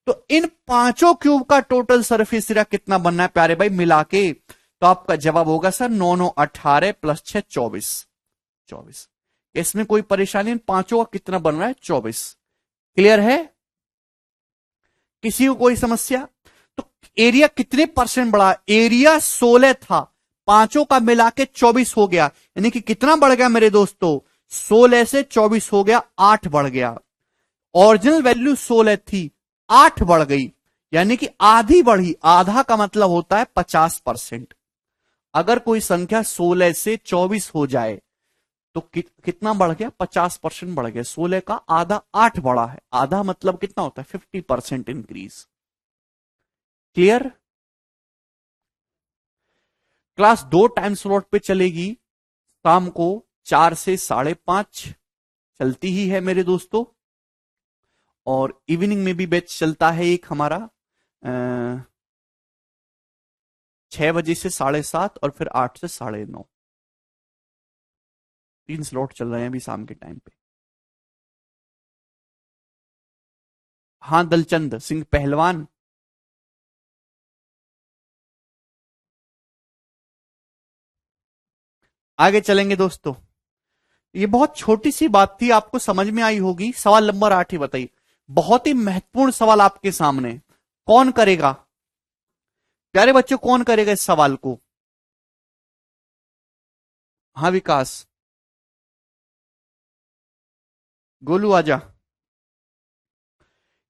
तो इन पांचों क्यूब का टोटल सरफेस एरिया कितना बनना है प्यारे भाई मिला के, तो आपका जवाब होगा सर 9 9 18 प्लस 6 24। इसमें कोई परेशानी, इन पांचों का कितना बन रहा है 24। क्लियर है, किसी को कोई समस्या? तो एरिया कितने परसेंट बढ़ा, एरिया 16 था, पांचों का मिला के 24 हो गया। यानी कि कितना बढ़ गया मेरे दोस्तों, 16 से 24 हो गया, 8 बढ़ गया। ओरिजिनल वैल्यू 16 थी, 8 बढ़ गई, यानी कि आधी बढ़ी। आधा का मतलब होता है 50%। अगर कोई संख्या 16 से 24 हो जाए तो कितना बढ़ गया, 50% बढ़ गया। 16 का आधा 8 बढ़ा है, आधा मतलब कितना होता है 50% increase. Clear? Class 2 time slot पे चलेगी, शाम को 4 से 5:30 चलती ही है मेरे दोस्तों। और इवनिंग में भी बैच चलता है एक हमारा 6 बजे से 7:30 और फिर 8 से 9:30। 3 स्लॉट चल रहे हैं अभी शाम के टाइम पे। हाँ दलचंद सिंह पहलवान, आगे चलेंगे दोस्तों। ये बहुत छोटी सी बात थी, आपको समझ में आई होगी। सवाल नंबर 8 ही बताइए, बहुत ही महत्वपूर्ण सवाल आपके सामने। कौन करेगा प्यारे बच्चों, कौन करेगा इस सवाल को? हाँ विकास, गोलू आजा।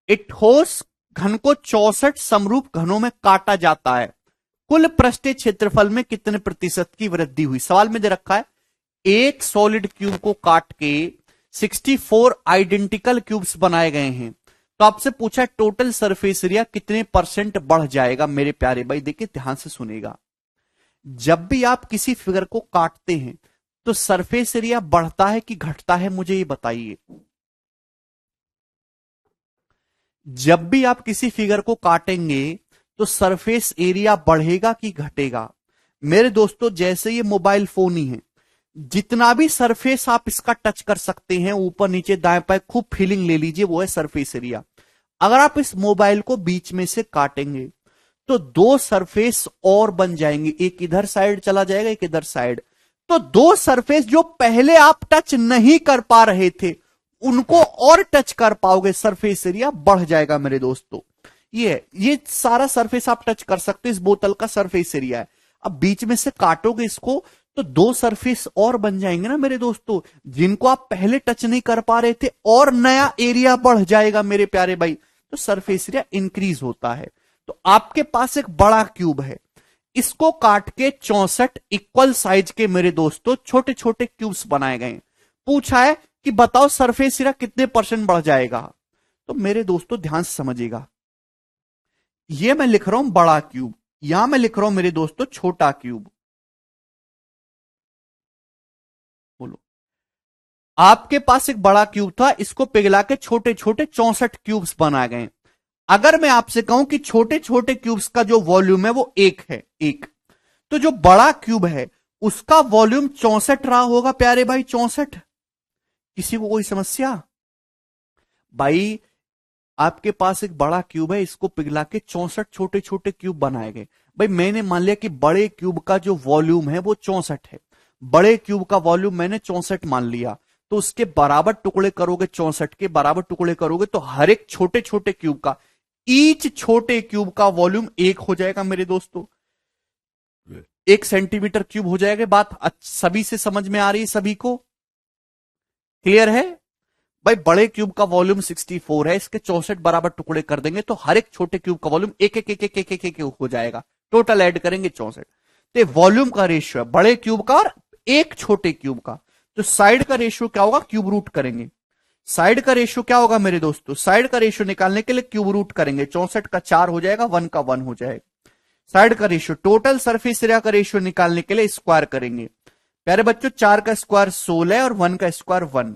एक ठोस घन को 64 समरूप घनों में काटा जाता है, कुल पृष्ठीय क्षेत्रफल में कितने प्रतिशत की वृद्धि हुई? सवाल में दे रखा है एक सॉलिड क्यूब को काट के 64 आइडेंटिकल क्यूब्स बनाए गए हैं, तो आपसे पूछा है टोटल सरफेस एरिया कितने % बढ़ जाएगा। मेरे प्यारे भाई देखिए ध्यान से सुनेगा, जब भी आप किसी फिगर को काटते हैं तो सरफेस एरिया बढ़ता है कि घटता है, मुझे ये बताइए। जब भी आप किसी फिगर को काटेंगे तो सरफेस एरिया बढ़ेगा कि घटेगा? मेरे दोस्तों जैसे ये मोबाइल फोन ही है, जितना भी सरफेस आप इसका टच कर सकते हैं, ऊपर नीचे दाएं बाएं, खूब फीलिंग ले लीजिए, वो है सरफेस एरिया। अगर आप इस मोबाइल को बीच में से काटेंगे तो 2 सरफेस और बन जाएंगे, एक इधर साइड चला जाएगा, एक इधर साइड। तो 2 सरफेस जो पहले आप टच नहीं कर पा रहे थे उनको और टच कर पाओगे, सरफेस एरिया बढ़ जाएगा मेरे दोस्तों। ये सारा सरफेस आप टच कर सकते हो, इस बोतल का सरफेस एरिया है। अब बीच में से काटोगे इसको तो 2 सरफेस और बन जाएंगे ना मेरे दोस्तों, जिनको आप पहले टच नहीं कर पा रहे थे, और नया एरिया बढ़ जाएगा मेरे प्यारे भाई। तो सरफेस एरिया इंक्रीज होता है। तो आपके पास एक बड़ा क्यूब है, इसको काट के 64 इक्वल साइज के मेरे दोस्तों छोटे छोटे क्यूब्स बनाए गए। पूछा है कि बताओ सरफेस एरिया कितने % बढ़ जाएगा। तो मेरे दोस्तों ध्यान से समझिएगा, ये मैं लिख रहा हूं बड़ा क्यूब, यहां मैं लिख रहा हूं मेरे दोस्तों छोटा क्यूब। बोलो, आपके पास एक बड़ा क्यूब था, इसको पिघला के छोटे छोटे 64 क्यूब्स बनाए गए। अगर मैं आपसे कहूं कि छोटे छोटे क्यूब्स का जो वॉल्यूम है वो 1 है, 1, तो जो बड़ा क्यूब है उसका वॉल्यूम 64 रहा होगा प्यारे भाई, 64। किसी को कोई समस्या? भाई आपके पास एक बड़ा क्यूब है, इसको पिघला के 64 छोटे छोटे क्यूब बनाए गए। भाई मैंने मान लिया कि बड़े क्यूब का जो वॉल्यूम है वो 64 है, बड़े क्यूब का वॉल्यूम मैंने 64 मान लिया, तो उसके बराबर टुकड़े करोगे, 64 के बराबर टुकड़े करोगे तो हर एक छोटे छोटे क्यूब का ईच छोटे क्यूब का वॉल्यूम 1 हो जाएगा मेरे दोस्तों, 1 सेंटीमीटर क्यूब हो जाएगा। बात सभी से समझ में आ रही है, सभी को क्लियर है भाई? बड़े क्यूब का वॉल्यूम 64 है, इसके 64 बराबर टुकड़े कर देंगे तो हर एक छोटे क्यूब का वॉल्यूम एक एक एक एक एक एक एक हो जाएगा। टोटल ऐड करेंगे 64। तो वॉल्यूम का रेशियो है बड़े क्यूब का और एक छोटे क्यूब का। तो साइड का रेशियो क्या होगा? क्यूब रूट करेंगे। साइड का रेशियो क्या होगा मेरे दोस्तों? साइड का रेशियो निकालने के लिए क्यूब रूट करेंगे। 64 का 4 हो जाएगा, 1 का 1 हो जाएगा। साइड का रेशियो, टोटल सरफेस एरिया का रेशियो निकालने के लिए स्क्वायर करेंगे। प्यारे बच्चों, 4 का स्क्वायर 16 और 1 का स्क्वायर 1।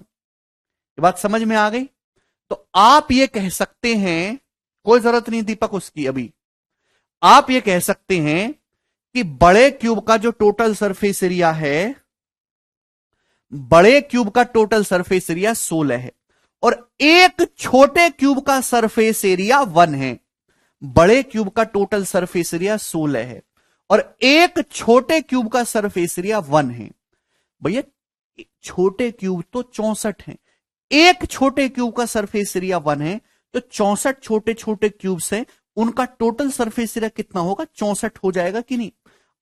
ये बात समझ में आ गई? तो आप ये कह सकते हैं, कोई जरूरत नहीं दीपक उसकी अभी, आप ये कह सकते हैं कि बड़े क्यूब का जो टोटल सरफेस एरिया है, बड़े क्यूब का टोटल सरफेस एरिया 16 है और एक छोटे क्यूब का सरफेस एरिया 1 है। बड़े क्यूब का टोटल सरफेस एरिया 16 है और एक छोटे क्यूब का सरफेस एरिया 1 है। भैया छोटे क्यूब तो 64 है, एक छोटे क्यूब का सरफेस एरिया 1 है, तो 64 छोटे छोटे क्यूब से उनका टोटल सरफेस एरिया कितना होगा? 64 हो जाएगा कि नहीं?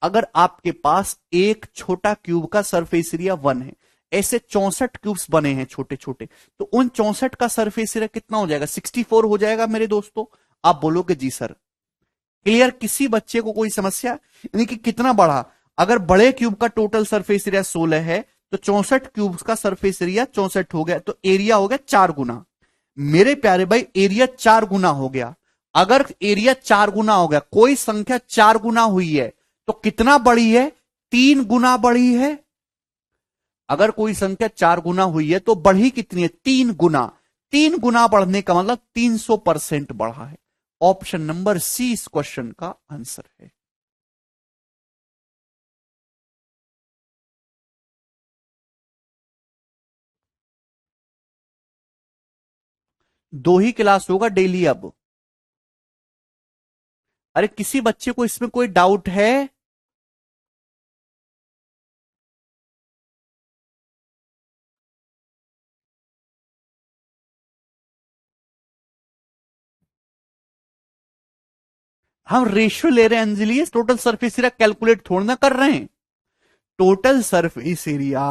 अगर आपके पास एक छोटा क्यूब का सरफेस एरिया 1 है, ऐसे 64 क्यूब्स बने हैं छोटे छोटे, तो उन 64 का सरफेस एरिया कितना हो जाएगा? 64 हो जाएगा मेरे दोस्तों। आप बोलोगे जी सर। क्लियर? किसी बच्चे को कोई समस्या? यानी कि कितना बढ़ा? अगर बड़े क्यूब का टोटल सरफेस एरिया 16 है तो 64 क्यूब्स का सरफेस एरिया 64 हो गया, तो एरिया हो गया 4 गुना। मेरे प्यारे भाई एरिया 4 गुना हो गया। अगर एरिया 4 गुना हो गया, कोई संख्या 4 गुना हुई है तो कितना बड़ी है? 3 गुना बड़ी है। अगर कोई संख्या 4 गुना हुई है तो बढ़ी कितनी है? 3 गुना। 3 गुना बढ़ने का मतलब 300% बढ़ा है। ऑप्शन नंबर सी इस क्वेश्चन का आंसर है। दो ही क्लास होगा डेली अब। अरे किसी बच्चे को इसमें कोई डाउट है? हम रेशियो ले रहे हैं Anjali, total surface area calculate थोड़ा ना कर रहे हैं। टोटल सरफेस एरिया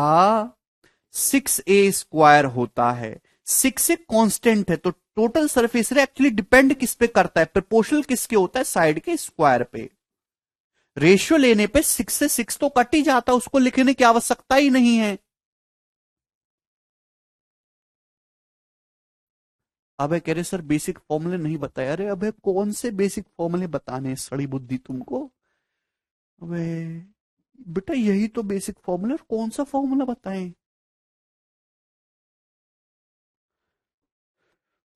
6a² होता है। 6 एक कांस्टेंट है, तो total surface area actually depend किस पे करता है? प्रोपोर्शनल किसके होता है? साइड के स्क्वायर पे। रेशियो लेने पे 6 से 6 तो कट ही जाता है, उसको लिखने की आवश्यकता ही नहीं है। अबे कह रहे सर बेसिक फॉर्मूले नहीं बताए। अरे अबे कौन से बेसिक फॉर्मूले बताने हैं, सड़ी बुद्धि तुमको। अबे बेटा यही तो बेसिक फॉर्मूला, कौन सा फॉर्मूला बताएं?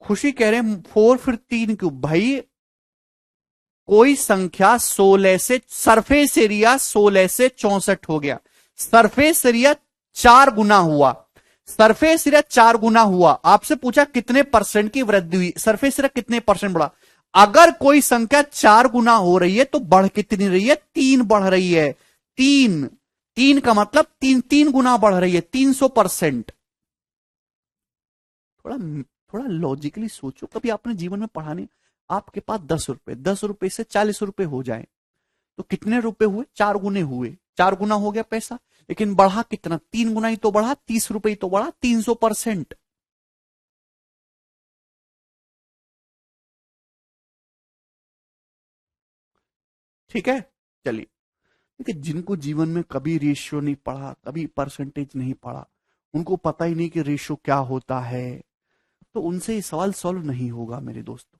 खुशी कह रहे हैं 4 फिर 3 क्यों भाई? कोई संख्या 16 से, सरफेस एरिया 16 से 64 हो गया, सरफेस एरिया 4 गुना हुआ। सरफेस एरिया 4 गुना हुआ, आपसे पूछा कितने परसेंट की वृद्धि हुई, सरफेस एरिया कितने परसेंट बढ़ा। अगर कोई संख्या 4 गुना हो रही है तो बढ़ कितनी रही है? 3 बढ़ रही है। 3, 3 का मतलब 3 गुना बढ़ रही है, 300%। थोड़ा थोड़ा लॉजिकली सोचो, कभी आपने जीवन में पढ़ा नहीं? आपके पास 10 रुपए, 10 रुपए से 40 रुपए हो जाए तो कितने रुपए हुए? 4 गुने हुए, 4 गुना हो गया पैसा। लेकिन बढ़ा कितना? 3 गुना ही तो बढ़ा, 30 रुपए ही तो बढ़ा, 300%। ठीक है, चलिए। देखिए जिनको जीवन में कभी रेशियो नहीं पढ़ा, कभी परसेंटेज नहीं पढ़ा, उनको पता ही नहीं कि रेशियो क्या होता है, तो उनसे ये सवाल सॉल्व नहीं होगा मेरे दोस्तों।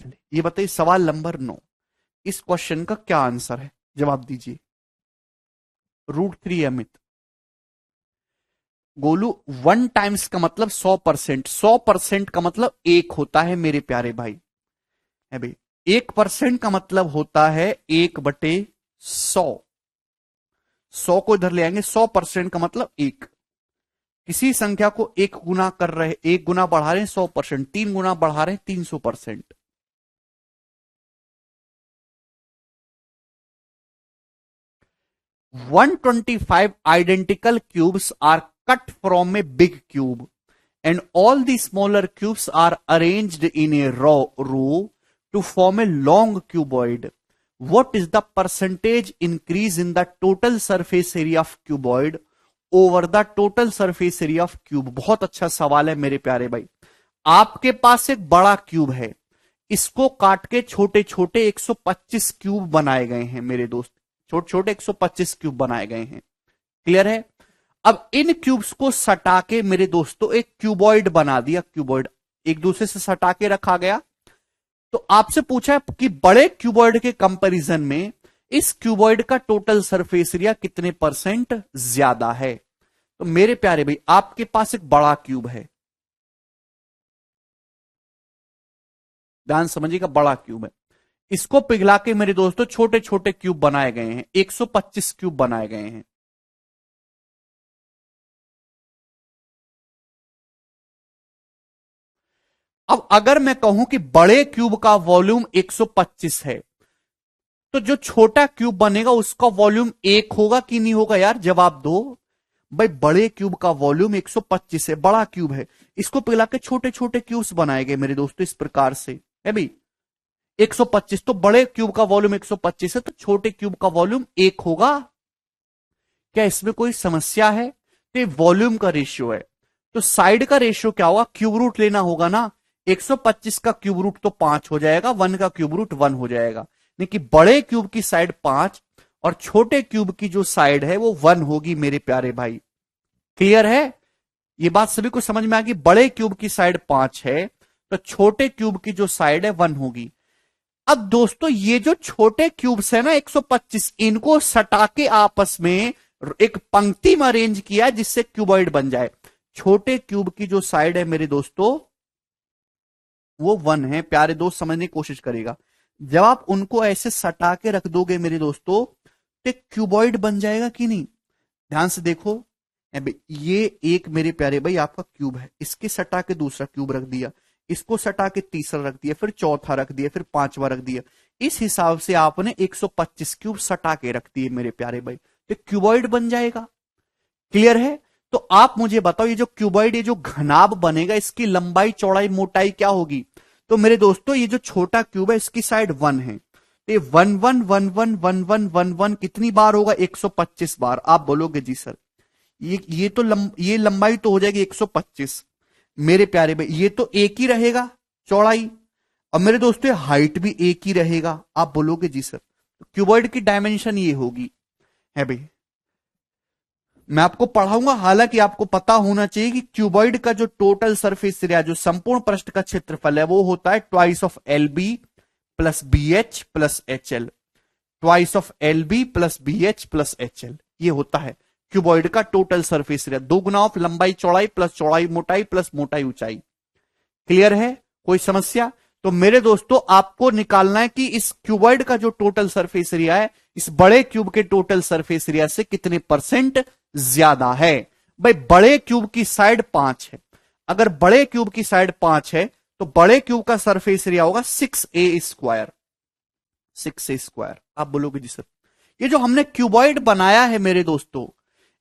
चलिए ये बताइए सवाल नंबर 9, इस क्वेश्चन का क्या आंसर है? जवाब दीजिए। √3 अमित। गोलू 1 टाइम्स का मतलब 100%, 100% का मतलब 1 होता है मेरे प्यारे भाई। है भाई 1% का मतलब होता है 1/100। 100 को इधर ले आएंगे, 100% का मतलब 1। किसी संख्या को 1 गुना कर रहे, 1 गुना बढ़ा रहे हैं 100%, 3 गुना बढ़ा रहे हैं 300%। 125 identical cubes are cut from a big cube and all the smaller cubes are arranged in a row to form a long cuboid. What is the percentage increase in the total surface area of cuboid over the total surface area of cube? बहुत अच्छा सवाल है मेरे प्यारे भाई। आपके पास एक बड़ा क्यूब है, इसको काट के छोटे छोटे 125 क्यूब बनाए गए हैं मेरे दोस्त, छोटे छोटे 125 क्यूब बनाए गए हैं। क्लियर है? अब इन क्यूब्स को सटा के मेरे दोस्तों एक क्यूबॉइड बना दिया। क्यूबॉइड एक दूसरे से सटा के रखा गया। तो आपसे पूछा है कि बड़े क्यूबॉइड के कंपैरिजन में इस क्यूबॉइड का टोटल सरफेस एरिया कितने परसेंट ज्यादा है। तो मेरे प्यारे भाई, आपके पास एक बड़ा क्यूब है, ध्यान समझिएगा, बड़ा क्यूब है, इसको पिघला के मेरे दोस्तों छोटे छोटे क्यूब बनाए गए हैं, 125 क्यूब बनाए गए हैं। अब अगर मैं कहूं कि बड़े क्यूब का वॉल्यूम 125 है, तो जो छोटा क्यूब बनेगा उसका वॉल्यूम 1 होगा कि नहीं होगा यार? जवाब दो भाई। बड़े क्यूब का वॉल्यूम 125 है, बड़ा क्यूब है, इसको पिघला के छोटे छोटे क्यूब्स बनाए गए मेरे दोस्तों इस प्रकार से है भाई। 125 तो बड़े क्यूब का वॉल्यूम 125 है, तो छोटे क्यूब का वॉल्यूम 1 होगा। क्या इसमें कोई समस्या है? तो वॉल्यूम का रेशियो है, तो साइड का रेशियो क्या होगा? क्यूब रूट लेना होगा ना। 125 का क्यूब रूट तो 5 हो जाएगा, 1 का क्यूब रूट 1 हो जाएगा। लेकिन बड़े क्यूब की साइड 5 और छोटे क्यूब की जो साइड है वो 1 होगी मेरे प्यारे भाई। क्लियर है? ये बात सभी को समझ में आ गई? बड़े क्यूब की साइड 5 है, तो छोटे क्यूब की जो साइड है 1 होगी। अब दोस्तों ये जो छोटे क्यूब्स है ना 125, इनको सटा के आपस में एक पंक्ति में अरेंज किया जिससे क्यूबॉइड बन जाए। छोटे क्यूब की जो साइड है मेरे दोस्तों वो 1 है। प्यारे दोस्त समझने की कोशिश करेगा, जब आप उनको ऐसे सटा के रख दोगे मेरे दोस्तों तो क्यूबॉइड बन जाएगा कि नहीं? ध्यान से देखो, ये एक मेरे प्यारे भाई आपका क्यूब है, इसके सटा के दूसरा क्यूब रख दिया, इसको सटा के तीसरा रख दिया, फिर चौथा रख दिया, फिर पांचवा रख दिया। इस हिसाब से आपने 125 क्यूब सटा के रख दिए मेरे प्यारे भाई, तो क्यूबॉइड बन जाएगा। क्लियर है? तो आप मुझे बताओ, ये जो क्यूबॉइड, ये जो घनाभ बनेगा, इसकी लंबाई चौड़ाई मोटाई क्या होगी? तो मेरे दोस्तों ये जो छोटा क्यूब है इसकी साइड 1 है, तो ये 1 1 1 1 1 1 1 1 कितनी बार होगा? 125 बार। आप बोलोगे जी सर ये तो ये लंबाई तो हो जाएगी 125 मेरे प्यारे भाई, ये तो एक ही रहेगा चौड़ाई, और मेरे दोस्तों हाइट भी एक ही रहेगा। आप बोलोगे जी सर क्यूबॉइड की डायमेंशन ये होगी है भाई। मैं आपको पढ़ाऊंगा, हालांकि आपको पता होना चाहिए कि क्यूबॉइड का जो टोटल सरफेस एरिया, जो संपूर्ण पृष्ठ का क्षेत्रफल है, वो होता है twice of L B plus B H plus H L. Twice of L B plus B H plus H L, ये होता है क्यूबॉइड का टोटल सरफेस एरिया। 2 गुना ऑफ लंबाई चौड़ाई प्लस चौड़ाई मोटाई प्लस मोटाई ऊंचाई। क्लियर है? कोई समस्या? तो मेरे दोस्तों आपको निकालना है कि इस क्यूबॉइड का जो टोटल सरफेस एरिया है इस बड़े क्यूब के टोटल सरफेस एरिया से कितने परसेंट ज्यादा है। भाई बड़े क्यूब की साइड 5 है, अगर बड़े क्यूब की साइड 5 है तो बड़े क्यूब का सरफेस एरिया होगा 6a स्क्वायर। 6a square. आप बोलोगे जी सर ये जो हमने क्यूबॉइड बनाया है मेरे दोस्तों,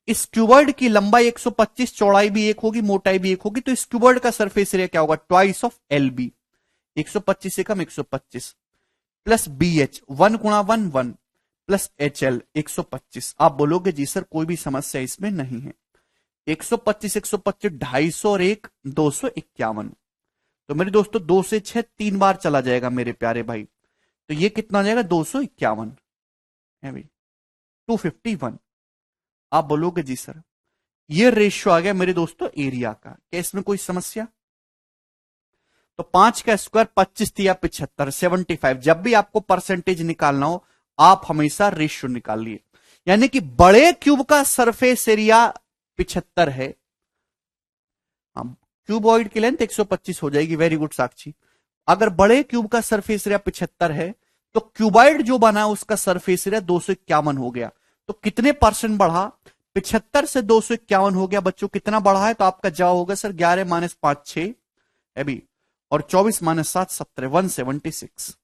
इस क्यूबॉइड की लंबाई 125, चौड़ाई भी एक होगी, मोटाई भी एक होगी, तो इस क्यूबॉइड का सरफेस एरिया क्या होगा? ट्वाइस ऑफ एल बी, 125 से कम 125, प्लस बी एच 1 गुणा 1 1 प्लस एच एल 125। आप बोलोगे जी सर कोई भी समस्या इसमें नहीं है। 125 125 250 और 1 251। तो मेरे दोस्तों 2 से 6 3 बार चला जाएगा मेरे प्यारे भाई, तो ये कितना आ जाएगा? 251 है भाई, 251। आप बोलोगे जी सर ये रेशियो आ गया मेरे दोस्तों एरिया का। क्या इसमें कोई समस्या? तो 5 का स्क्वायर 25 या 75, 75। जब भी आपको परसेंटेज निकालना हो आप हमेशा रेशियो निकालिए, यानी कि बड़े क्यूब का सरफेस एरिया 75 है, क्यूबॉइड की लेंथ 125 हो जाएगी। वेरी गुड साक्षी। अगर बड़े क्यूब का सरफेस एरिया 75 है तो क्यूबॉइड जो बना है उसका सरफेस एरिया 251 हो गया। तो कितने परसेंट बढ़ा? 75 से 251 हो गया बच्चों। कितना बढ़ा है? तो आपका जवाब होगा सर 11 माइनस 5 6 है भी, और 24 माइनस 7 17, 176।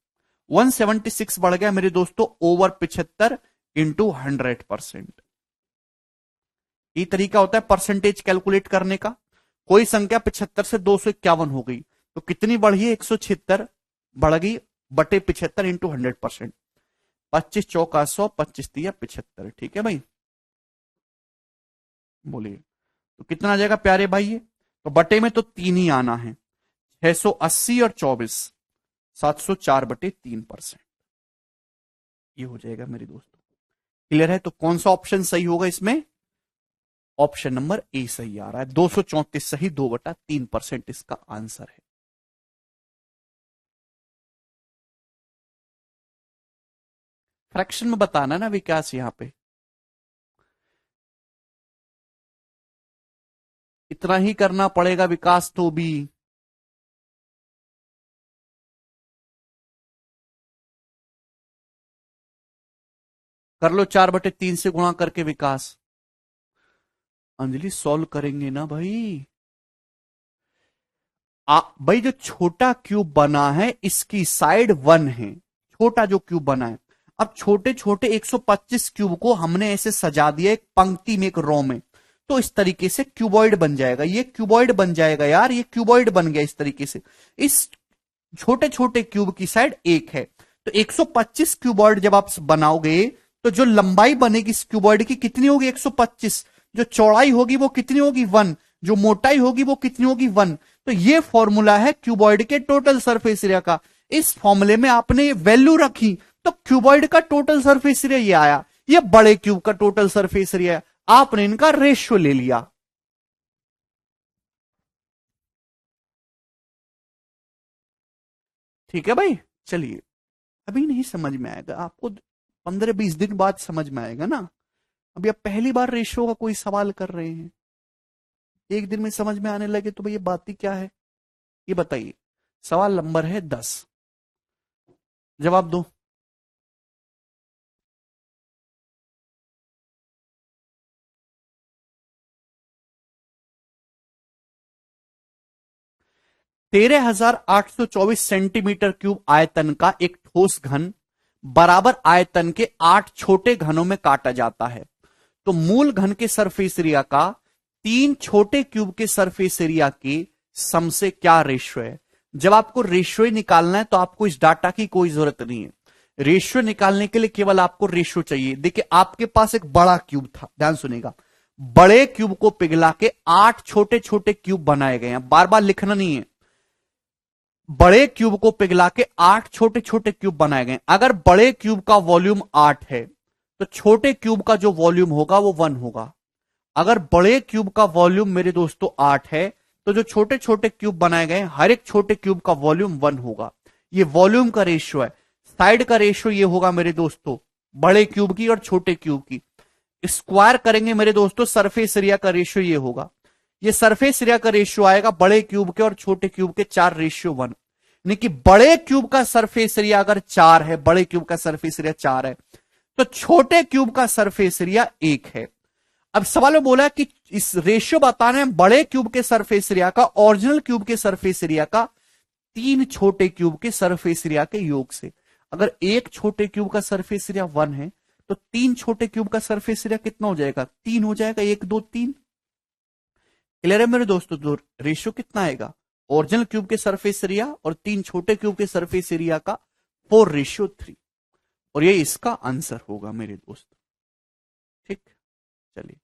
176 बढ़ गया मेरे दोस्तों ओवर 75 इंटू 100%। ये तरीका होता है परसेंटेज कैलकुलेट करने का। कोई संख्या 75 से 251 हो गई तो कितनी बढ़ी है? 176 बढ़ गई बटे 75 इंटू 100%। 25 चौका 100, 25 तिया 75। ठीक है भाई, बोलिए तो कितना आ जाएगा प्यारे भाई? ये तो बटे में तो 3 ही आना है, 680 और 24, 704 बटे 3%। ये हो जाएगा मेरे दोस्तों। क्लियर है? तो कौन सा ऑप्शन सही होगा इसमें? ऑप्शन नंबर ए सही आ रहा है, 234 सही, 2/3% इसका आंसर है। फ्रैक्शन में बताना ना विकास, यहां पे इतना ही करना पड़ेगा विकास तो भी। कर लो 4/3 से गुणा करके विकास। अंजलि सॉल्व करेंगे ना भाई? भाई जो छोटा क्यूब बना है इसकी साइड 1 है, छोटा जो क्यूब बना है। अब छोटे छोटे 125 क्यूब को हमने ऐसे सजा दिया एक पंक्ति में, एक रो में, तो इस तरीके से क्यूबॉइड बन जाएगा। ये क्यूबॉइड बन जाएगा यार, ये क्यूबॉइड बन गया इस तरीके से। इस छोटे छोटे क्यूब की साइड 1 है, तो 125 क्यूबॉइड जब आप बनाओगे तो जो लंबाई बनेगी इस क्यूबॉइड की कितनी होगी? 125। जो चौड़ाई होगी वो कितनी होगी? 1। जो मोटाई होगी वो कितनी होगी? 1। तो ये फॉर्मूला है क्यूबॉइड के टोटल सरफेस एरिया का। इस फॉर्मूले में आपने वैल्यू रखी तो क्यूबॉइड का टोटल सरफेस एरिया ये आया, ये बड़े क्यूब का टोटल सरफेस एरिया, आपने इनका रेशियो ले लिया। ठीक है भाई, चलिए अभी नहीं समझ में आएगा आपको, 15-20 दिन बाद समझ में आएगा ना। अभी आप पहली बार रेशियो का कोई सवाल कर रहे हैं, एक दिन में समझ में आने लगे तो भाई ये बात ही क्या है? ये बताइए। सवाल नंबर है 10, जवाब दो। तेरह 13,824 सेंटीमीटर क्यूब आयतन का एक ठोस घन बराबर आयतन के 8 छोटे घनों में काटा जाता है, तो मूल घन के सरफेस एरिया का 3 छोटे क्यूब के सरफेस एरिया के सम से क्या रेशियो है? जब आपको रेशियो निकालना है तो आपको इस डाटा की कोई जरूरत नहीं है। रेशियो निकालने के लिए केवल आपको रेशियो चाहिए। देखिए आपके पास एक बड़ा क्यूब था, ध्यान सुनेगा, बड़े क्यूब को पिघला के 8 छोटे छोटे क्यूब बनाए गए हैं, बार बार लिखना नहीं है। बड़े क्यूब को पिघला के 8 छोटे छोटे क्यूब बनाए गए। अगर बड़े क्यूब का वॉल्यूम 8 है तो छोटे क्यूब का जो वॉल्यूम होगा वो 1 होगा। अगर बड़े क्यूब का वॉल्यूम मेरे दोस्तों 8 है तो जो छोटे छोटे क्यूब बनाए गए हर एक छोटे क्यूब का वॉल्यूम 1 होगा। ये वॉल्यूम का रेशियो है। साइड का रेशियो ये होगा मेरे दोस्तों बड़े क्यूब की और छोटे क्यूब की। स्क्वायर करेंगे मेरे दोस्तों, सरफेस एरिया का रेशियो ये होगा। ये सरफेस एरिया का रेशियो आएगा बड़े क्यूब के और छोटे क्यूब के 4 रेशियो 1। यानी कि बड़े क्यूब का सरफेस एरिया अगर 4 है, बड़े क्यूब का सरफेस एरिया 4 है, तो छोटे क्यूब का सरफेस एरिया 1 है। अब सवाल में बोला कि इस रेशियो बताना है बड़े क्यूब के सरफेस एरिया का ओरिजिनल क्यूब के सरफेस एरिया का 3 छोटे क्यूब के सरफेस एरिया के योग से। अगर एक छोटे क्यूब का सरफेस एरिया 1 है तो 3 छोटे क्यूब का सरफेस एरिया कितना हो जाएगा? 3 हो जाएगा, 1 2 3। क्लियर है मेरे दोस्तों? तो रेशियो कितना आएगा? ओरिजिनल क्यूब के सरफेस एरिया और 3 छोटे क्यूब के सरफेस एरिया का 4:3, और ये इसका आंसर होगा मेरे दोस्त। ठीक, चलिए